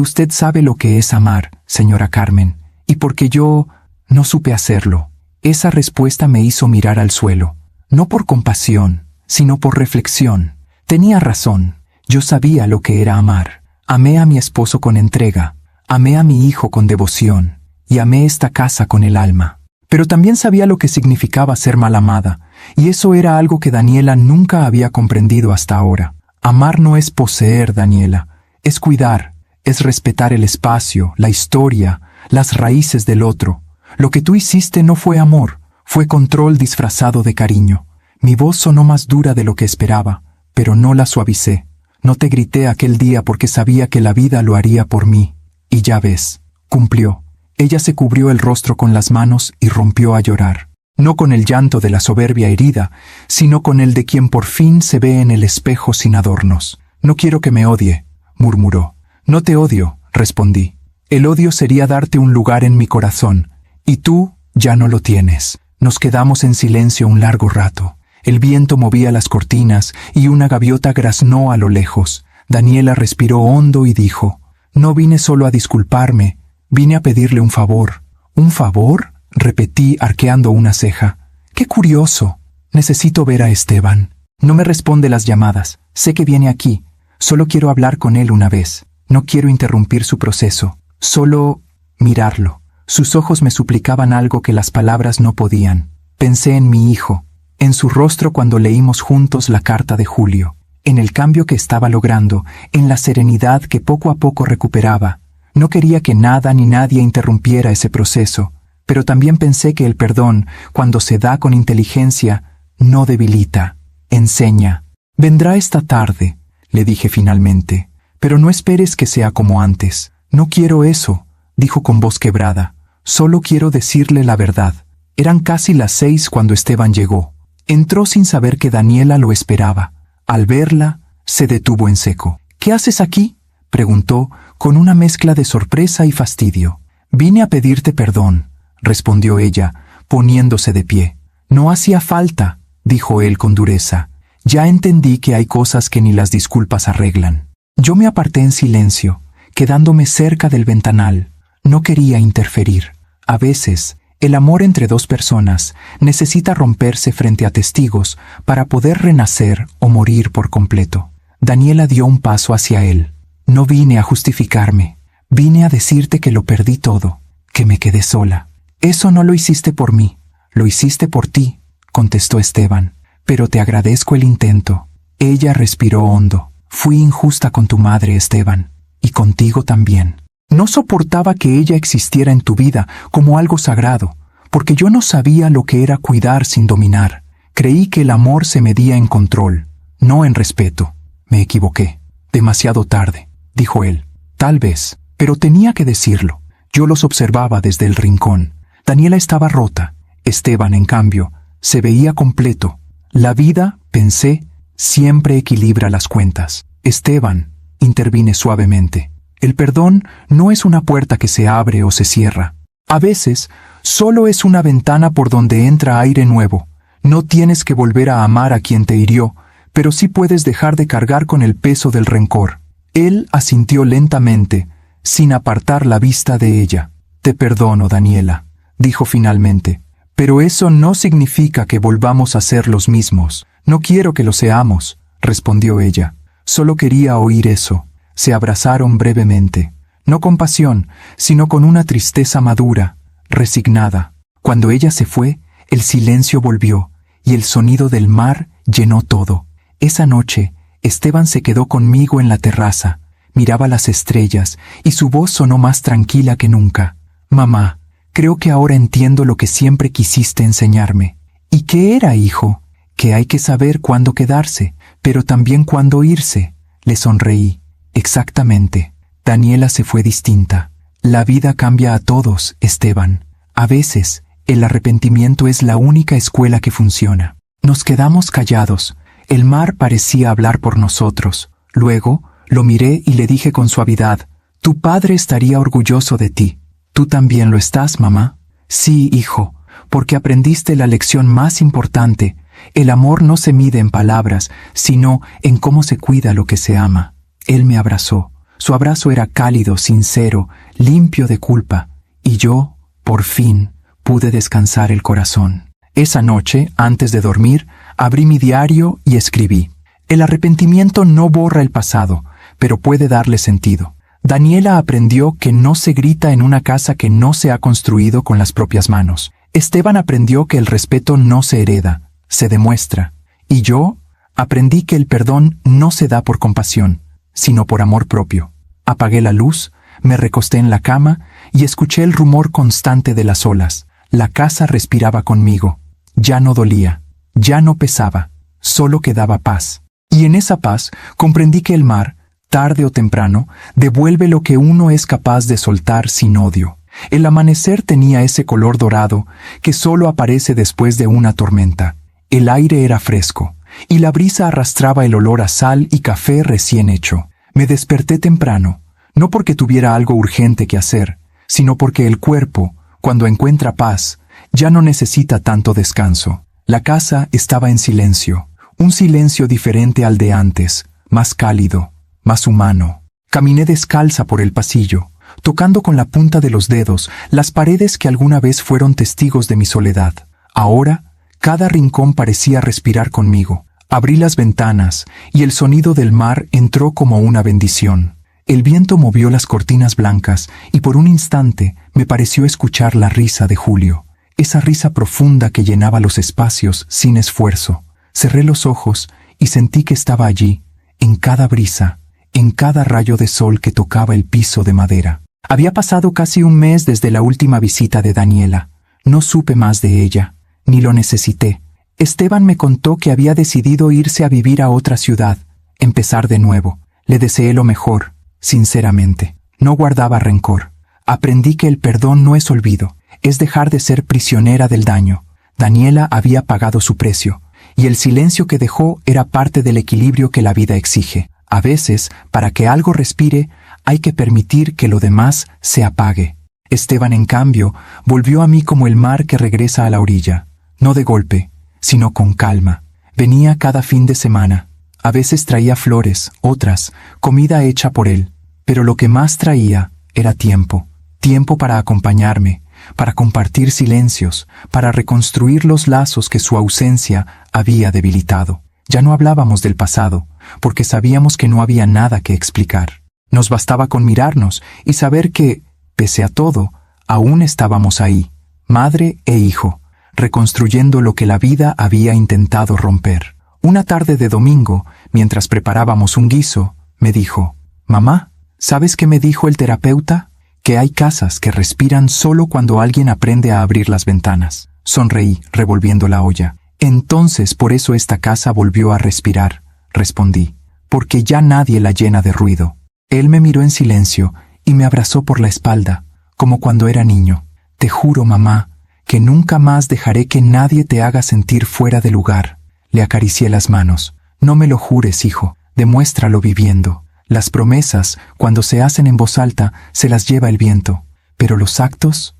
usted sabe lo que es amar, señora Carmen, y porque yo no supe hacerlo. Esa respuesta me hizo mirar al suelo, no por compasión, sino por reflexión. Tenía razón, yo sabía lo que era amar. Amé a mi esposo con entrega, amé a mi hijo con devoción, y amé esta casa con el alma. Pero también sabía lo que significaba ser mal amada, y eso era algo que Daniela nunca había comprendido hasta ahora. Amar no es poseer, Daniela, es cuidar, es respetar el espacio, la historia, las raíces del otro. Lo que tú hiciste no fue amor, fue control disfrazado de cariño. Mi voz sonó más dura de lo que esperaba, pero no la suavicé. No te grité aquel día porque sabía que la vida lo haría por mí. Y ya ves, cumplió. Ella se cubrió el rostro con las manos y rompió a llorar. No con el llanto de la soberbia herida, sino con el de quien por fin se ve en el espejo sin adornos. No quiero que me odie, murmuró. No te odio, respondí. El odio sería darte un lugar en mi corazón, y tú ya no lo tienes. Nos quedamos en silencio un largo rato. El viento movía las cortinas y una gaviota graznó a lo lejos. Daniela respiró hondo y dijo, no vine solo a disculparme, vine a pedirle un favor. ¿Un favor?, repetí arqueando una ceja. ¡Qué curioso! Necesito ver a Esteban. No me responde las llamadas. Sé que viene aquí. Solo quiero hablar con él una vez. No quiero interrumpir su proceso. Solo mirarlo. Sus ojos me suplicaban algo que las palabras no podían. Pensé en mi hijo, en su rostro cuando leímos juntos la carta de Julio, en el cambio que estaba logrando, en la serenidad que poco a poco recuperaba. No quería que nada ni nadie interrumpiera ese proceso, pero también pensé que el perdón, cuando se da con inteligencia, no debilita, enseña. Vendrá esta tarde, le dije finalmente, pero no esperes que sea como antes. No quiero eso, dijo con voz quebrada. Solo quiero decirle la verdad. Eran casi las 6 cuando Esteban llegó. Entró sin saber que Daniela lo esperaba. Al verla, se detuvo en seco. ¿Qué haces aquí?, preguntó, con una mezcla de sorpresa y fastidio. Vine a pedirte perdón, respondió ella, poniéndose de pie. No hacía falta, dijo él con dureza. Ya entendí que hay cosas que ni las disculpas arreglan. Yo me aparté en silencio, quedándome cerca del ventanal. No quería interferir. A veces, el amor entre dos personas necesita romperse frente a testigos para poder renacer o morir por completo. Daniela dio un paso hacia él. No vine a justificarme. Vine a decirte que lo perdí todo, que me quedé sola. Eso no lo hiciste por mí, lo hiciste por ti, contestó Esteban. Pero te agradezco el intento. Ella respiró hondo. Fui injusta con tu madre, Esteban, y contigo también. No soportaba que ella existiera en tu vida como algo sagrado, porque yo no sabía lo que era cuidar sin dominar. Creí que el amor se medía en control, no en respeto. Me equivoqué. Demasiado tarde, dijo él. Tal vez, pero tenía que decirlo. Yo los observaba desde el rincón. Daniela estaba rota. Esteban, en cambio, se veía completo. La vida, pensé, siempre equilibra las cuentas. Esteban, intervine suavemente. El perdón no es una puerta que se abre o se cierra. A veces, solo es una ventana por donde entra aire nuevo. No tienes que volver a amar a quien te hirió, pero sí puedes dejar de cargar con el peso del rencor. Él asintió lentamente, sin apartar la vista de ella. Te perdono, Daniela, dijo finalmente. Pero eso no significa que volvamos a ser los mismos. No quiero que lo seamos, respondió ella. Solo quería oír eso. Se abrazaron brevemente, no con pasión, sino con una tristeza madura, resignada. Cuando ella se fue, el silencio volvió, y el sonido del mar llenó todo. Esa noche, Esteban se quedó conmigo en la terraza, miraba las estrellas, y su voz sonó más tranquila que nunca. Mamá, creo que ahora entiendo lo que siempre quisiste enseñarme. ¿Y qué era, hijo? Que hay que saber cuándo quedarse, pero también cuándo irse. Le sonreí. Exactamente. Daniela se fue distinta. La vida cambia a todos, Esteban. A veces, el arrepentimiento es la única escuela que funciona. Nos quedamos callados. El mar parecía hablar por nosotros. Luego, lo miré y le dije con suavidad, «Tu padre estaría orgulloso de ti. ¿Tú también lo estás, mamá?» «Sí, hijo, porque aprendiste la lección más importante. El amor no se mide en palabras, sino en cómo se cuida lo que se ama». Él me abrazó. Su abrazo era cálido, sincero, limpio de culpa, y yo, por fin, pude descansar el corazón. Esa noche, antes de dormir, abrí mi diario y escribí. El arrepentimiento no borra el pasado, pero puede darle sentido. Daniela aprendió que no se grita en una casa que no se ha construido con las propias manos. Esteban aprendió que el respeto no se hereda, se demuestra. Y yo aprendí que el perdón no se da por compasión, sino por amor propio. Apagué la luz, me recosté en la cama y escuché el rumor constante de las olas. La casa respiraba conmigo. Ya no dolía, ya no pesaba, solo quedaba paz. Y en esa paz comprendí que el mar, tarde o temprano, devuelve lo que uno es capaz de soltar sin odio. El amanecer tenía ese color dorado que solo aparece después de una tormenta. El aire era fresco, y la brisa arrastraba el olor a sal y café recién hecho. Me desperté temprano, no porque tuviera algo urgente que hacer, sino porque el cuerpo, cuando encuentra paz, ya no necesita tanto descanso. La casa estaba en silencio, un silencio diferente al de antes, más cálido, más humano. Caminé descalza por el pasillo, tocando con la punta de los dedos las paredes que alguna vez fueron testigos de mi soledad. Ahora, cada rincón parecía respirar conmigo. Abrí las ventanas y el sonido del mar entró como una bendición. El viento movió las cortinas blancas y por un instante me pareció escuchar la risa de Julio. Esa risa profunda que llenaba los espacios sin esfuerzo. Cerré los ojos y sentí que estaba allí, en cada brisa, en cada rayo de sol que tocaba el piso de madera. Había pasado casi un mes desde la última visita de Daniela. No supe más de ella, ni lo necesité. Esteban me contó que había decidido irse a vivir a otra ciudad, empezar de nuevo. Le deseé lo mejor, sinceramente. No guardaba rencor. Aprendí que el perdón no es olvido, es dejar de ser prisionera del daño. Daniela había pagado su precio, y el silencio que dejó era parte del equilibrio que la vida exige. A veces, para que algo respire, hay que permitir que lo demás se apague. Esteban, en cambio, volvió a mí como el mar que regresa a la orilla, no de golpe, sino con calma. Venía cada fin de semana. A veces traía flores, otras, comida hecha por él. Pero lo que más traía era tiempo. Tiempo para acompañarme, para compartir silencios, para reconstruir los lazos que su ausencia había debilitado. Ya no hablábamos del pasado, porque sabíamos que no había nada que explicar. Nos bastaba con mirarnos y saber que, pese a todo, aún estábamos ahí, madre e hijo, reconstruyendo lo que la vida había intentado romper. Una tarde de domingo, mientras preparábamos un guiso, me dijo: «Mamá, ¿sabes qué me dijo el terapeuta? Que hay casas que respiran solo cuando alguien aprende a abrir las ventanas». Sonreí, revolviendo la olla. «Entonces por eso esta casa volvió a respirar», respondí, «porque ya nadie la llena de ruido». Él me miró en silencio y me abrazó por la espalda, como cuando era niño. «Te juro, mamá, que nunca más dejaré que nadie te haga sentir fuera de lugar». Le acaricié las manos. «No me lo jures, hijo, demuéstralo viviendo. Las promesas, cuando se hacen en voz alta, se las lleva el viento. Pero los actos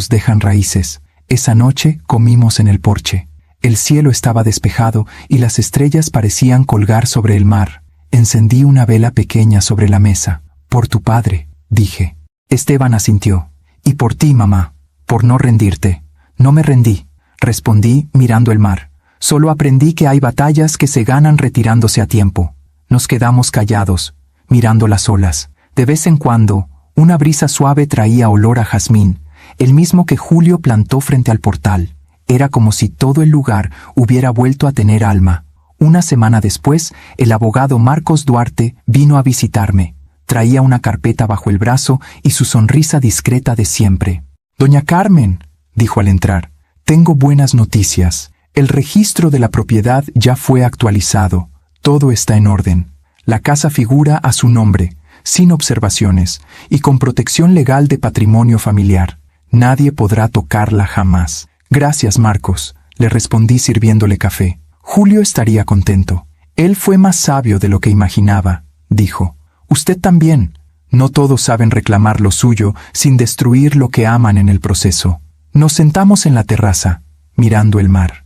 dejan raíces». Esa noche comimos en el porche. El cielo estaba despejado y las estrellas parecían colgar sobre el mar. Encendí una vela pequeña sobre la mesa. «Por tu padre», dije. Esteban asintió. «Y por ti, mamá, por no rendirte». «No me rendí», respondí mirando el mar. «Solo aprendí que hay batallas que se ganan retirándose a tiempo». Nos quedamos callados, mirando las olas. De vez en cuando, una brisa suave traía olor a jazmín, el mismo que Julio plantó frente al portal. Era como si todo el lugar hubiera vuelto a tener alma. Una semana después, el abogado Marcos Duarte vino a visitarme. Traía una carpeta bajo el brazo y su sonrisa discreta de siempre. «Doña Carmen», dijo al entrar, «tengo buenas noticias. El registro de la propiedad ya fue actualizado. Todo está en orden. La casa figura a su nombre, sin observaciones y con protección legal de patrimonio familiar. Nadie podrá tocarla jamás». «Gracias, Marcos», le respondí sirviéndole café. «Julio estaría contento». «Él fue más sabio de lo que imaginaba», dijo. «Usted también. No todos saben reclamar lo suyo sin destruir lo que aman en el proceso». Nos sentamos en la terraza, mirando el mar.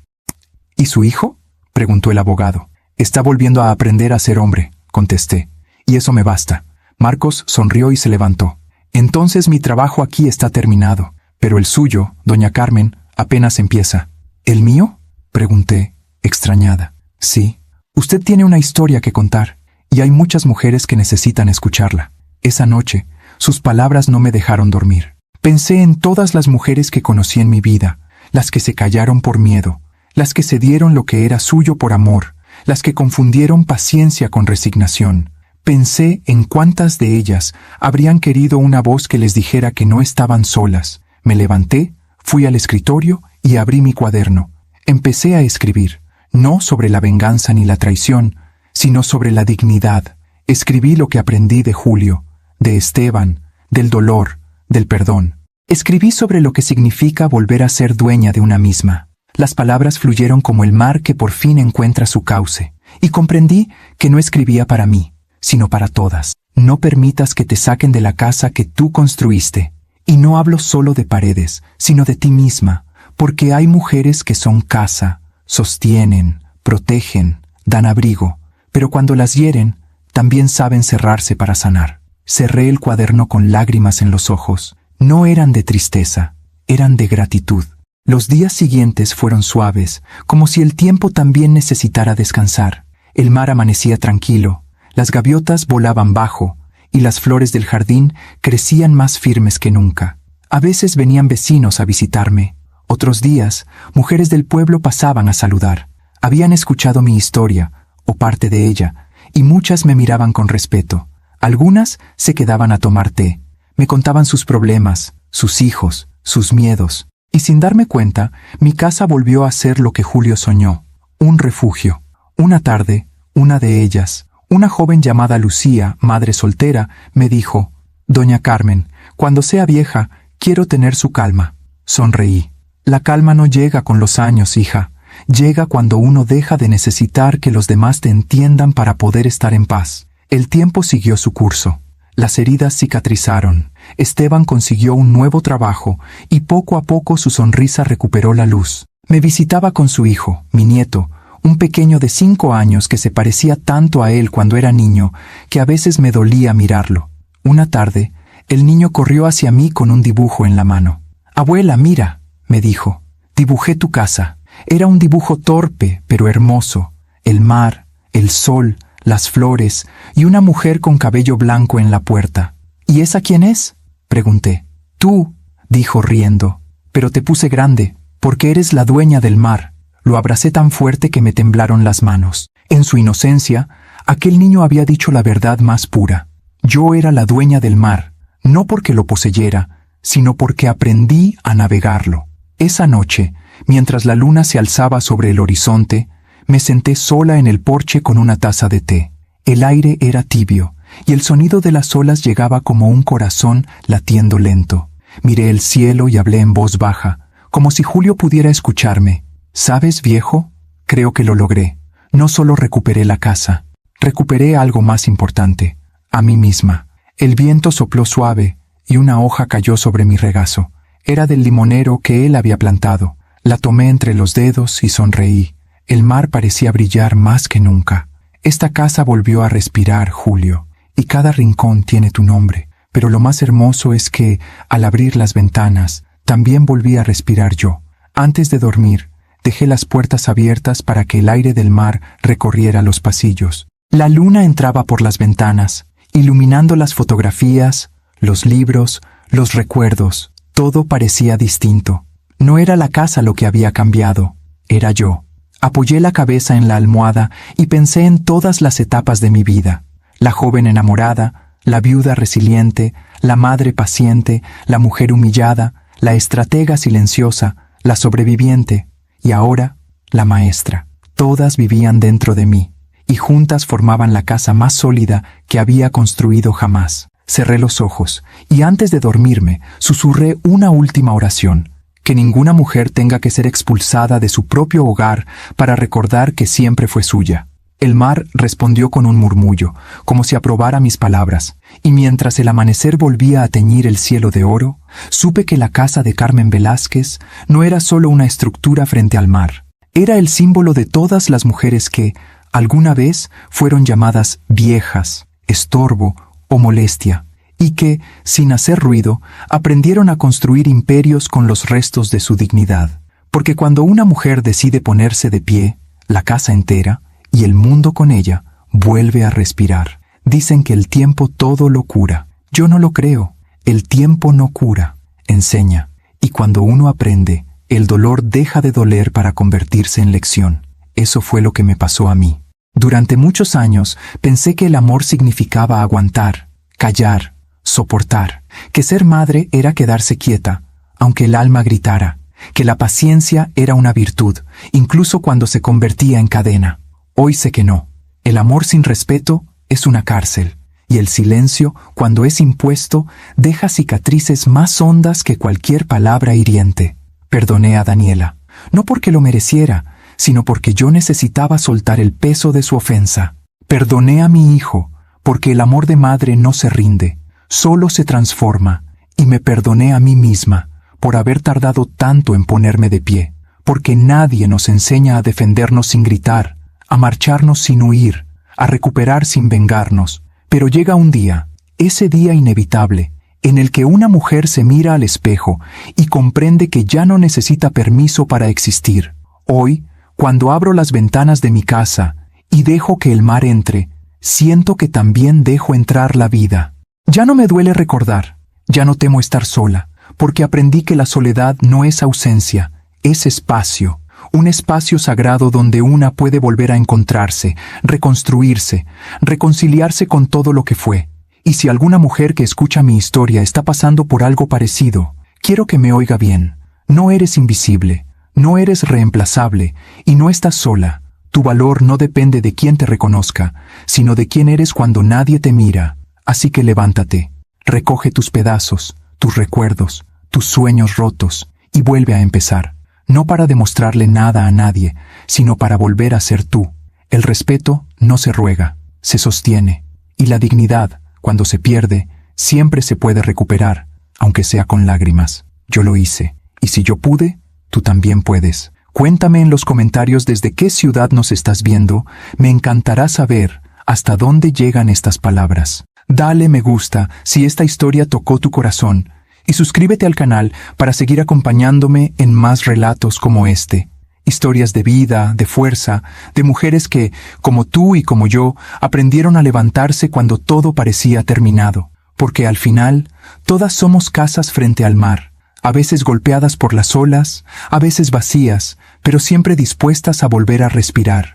«¿Y su hijo?», preguntó el abogado. «Está volviendo a aprender a ser hombre», contesté. «Y eso me basta». Marcos sonrió y se levantó. «Entonces mi trabajo aquí está terminado. Pero el suyo, doña Carmen, apenas empieza». «¿El mío?», pregunté, extrañada. «Sí. Usted tiene una historia que contar, y hay muchas mujeres que necesitan escucharla». Esa noche, sus palabras no me dejaron dormir. Pensé en todas las mujeres que conocí en mi vida, las que se callaron por miedo, las que se dieron lo que era suyo por amor, las que confundieron paciencia con resignación. Pensé en cuántas de ellas habrían querido una voz que les dijera que no estaban solas. Me levanté, fui al escritorio y abrí mi cuaderno. Empecé a escribir, no sobre la venganza ni la traición, sino sobre la dignidad. Escribí lo que aprendí de Julio, de Esteban, del dolor, del perdón. Escribí sobre lo que significa volver a ser dueña de una misma. Las palabras fluyeron como el mar que por fin encuentra su cauce, y comprendí que no escribía para mí, sino para todas. No permitas que te saquen de la casa que tú construiste. Y no hablo solo de paredes, sino de ti misma, porque hay mujeres que son casa, sostienen, protegen, dan abrigo, pero cuando las hieren, también saben cerrarse para sanar. Cerré el cuaderno con lágrimas en los ojos. No eran de tristeza, eran de gratitud. Los días siguientes fueron suaves, como si el tiempo también necesitara descansar. El mar amanecía tranquilo, las gaviotas volaban bajo, y las flores del jardín crecían más firmes que nunca. A veces venían vecinos a visitarme. Otros días, mujeres del pueblo pasaban a saludar. Habían escuchado mi historia, o parte de ella, y muchas me miraban con respeto. Algunas se quedaban a tomar té. Me contaban sus problemas, sus hijos, sus miedos. Y sin darme cuenta, mi casa volvió a ser lo que Julio soñó, un refugio. Una tarde, una de ellas, una joven llamada Lucía, madre soltera, me dijo: «Doña Carmen, cuando sea vieja, quiero tener su calma». Sonreí. «La calma no llega con los años, hija. Llega cuando uno deja de necesitar que los demás te entiendan para poder estar en paz». El tiempo siguió su curso. Las heridas cicatrizaron. Esteban consiguió un nuevo trabajo y poco a poco su sonrisa recuperó la luz. Me visitaba con su hijo, mi nieto, un pequeño de 5 años que se parecía tanto a él cuando era niño que a veces me dolía mirarlo. Una tarde, el niño corrió hacia mí con un dibujo en la mano. «Abuela, mira», me dijo, «dibujé tu casa». Era un dibujo torpe, pero hermoso. El mar, el sol, las flores y una mujer con cabello blanco en la puerta. «¿Y esa quién es?», pregunté. «Tú», dijo riendo, «pero te puse grande, porque eres la dueña del mar». Lo abracé tan fuerte que me temblaron las manos. En su inocencia, aquel niño había dicho la verdad más pura. Yo era la dueña del mar, no porque lo poseyera, sino porque aprendí a navegarlo. Esa noche, mientras la luna se alzaba sobre el horizonte, me senté sola en el porche con una taza de té. El aire era tibio, y el sonido de las olas llegaba como un corazón latiendo lento. Miré el cielo y hablé en voz baja, como si Julio pudiera escucharme. «¿Sabes, viejo? Creo que lo logré. No solo recuperé la casa, recuperé algo más importante, a mí misma». El viento sopló suave y una hoja cayó sobre mi regazo. Era del limonero que él había plantado. La tomé entre los dedos y sonreí. El mar parecía brillar más que nunca. Esta casa volvió a respirar, Julio, y cada rincón tiene tu nombre. Pero lo más hermoso es que, al abrir las ventanas, también volví a respirar yo. Antes de dormir, dejé las puertas abiertas para que el aire del mar recorriera los pasillos. La luna entraba por las ventanas, iluminando las fotografías, los libros, los recuerdos. Todo parecía distinto. No era la casa lo que había cambiado, era yo. Apoyé la cabeza en la almohada y pensé en todas las etapas de mi vida. La joven enamorada, la viuda resiliente, la madre paciente, la mujer humillada, la estratega silenciosa, la sobreviviente, y ahora, la maestra. Todas vivían dentro de mí, y juntas formaban la casa más sólida que había construido jamás. Cerré los ojos, y antes de dormirme, susurré una última oración: que ninguna mujer tenga que ser expulsada de su propio hogar para recordar que siempre fue suya. El mar respondió con un murmullo, como si aprobara mis palabras, y mientras el amanecer volvía a teñir el cielo de oro, supe que la casa de Carmen Velázquez no era solo una estructura frente al mar. Era el símbolo de todas las mujeres que, alguna vez, fueron llamadas viejas, estorbo o molestia, y que, sin hacer ruido, aprendieron a construir imperios con los restos de su dignidad. Porque cuando una mujer decide ponerse de pie, la casa entera, y el mundo con ella, vuelve a respirar. Dicen que el tiempo todo lo cura. Yo no lo creo. El tiempo no cura, enseña. Y cuando uno aprende, el dolor deja de doler para convertirse en lección. Eso fue lo que me pasó a mí. Durante muchos años pensé que el amor significaba aguantar, callar, soportar, que ser madre era quedarse quieta, aunque el alma gritara, que la paciencia era una virtud, incluso cuando se convertía en cadena. Hoy sé que no. El amor sin respeto es una cárcel, y el silencio, cuando es impuesto, deja cicatrices más hondas que cualquier palabra hiriente. Perdoné a Daniela, no porque lo mereciera, sino porque yo necesitaba soltar el peso de su ofensa. Perdoné a mi hijo, porque el amor de madre no se rinde, solo se transforma, y me perdoné a mí misma por haber tardado tanto en ponerme de pie, porque nadie nos enseña a defendernos sin gritar, a marcharnos sin huir, a recuperar sin vengarnos. Pero llega un día, ese día inevitable, en el que una mujer se mira al espejo y comprende que ya no necesita permiso para existir. Hoy, cuando abro las ventanas de mi casa y dejo que el mar entre, siento que también dejo entrar la vida. Ya no me duele recordar, ya no temo estar sola, porque aprendí que la soledad no es ausencia, es espacio. Un espacio sagrado donde una puede volver a encontrarse, reconstruirse, reconciliarse con todo lo que fue. Y si alguna mujer que escucha mi historia está pasando por algo parecido, quiero que me oiga bien. No eres invisible, no eres reemplazable y no estás sola. Tu valor no depende de quién te reconozca, sino de quién eres cuando nadie te mira. Así que levántate, recoge tus pedazos, tus recuerdos, tus sueños rotos y vuelve a empezar. No para demostrarle nada a nadie, sino para volver a ser tú. El respeto no se ruega, se sostiene. Y la dignidad, cuando se pierde, siempre se puede recuperar, aunque sea con lágrimas. Yo lo hice, y si yo pude, tú también puedes. Cuéntame en los comentarios desde qué ciudad nos estás viendo. Me encantará saber hasta dónde llegan estas palabras. Dale me gusta si esta historia tocó tu corazón y suscríbete al canal para seguir acompañándome en más relatos como este. Historias de vida, de fuerza, de mujeres que, como tú y como yo, aprendieron a levantarse cuando todo parecía terminado. Porque al final, todas somos casas frente al mar, a veces golpeadas por las olas, a veces vacías, pero siempre dispuestas a volver a respirar.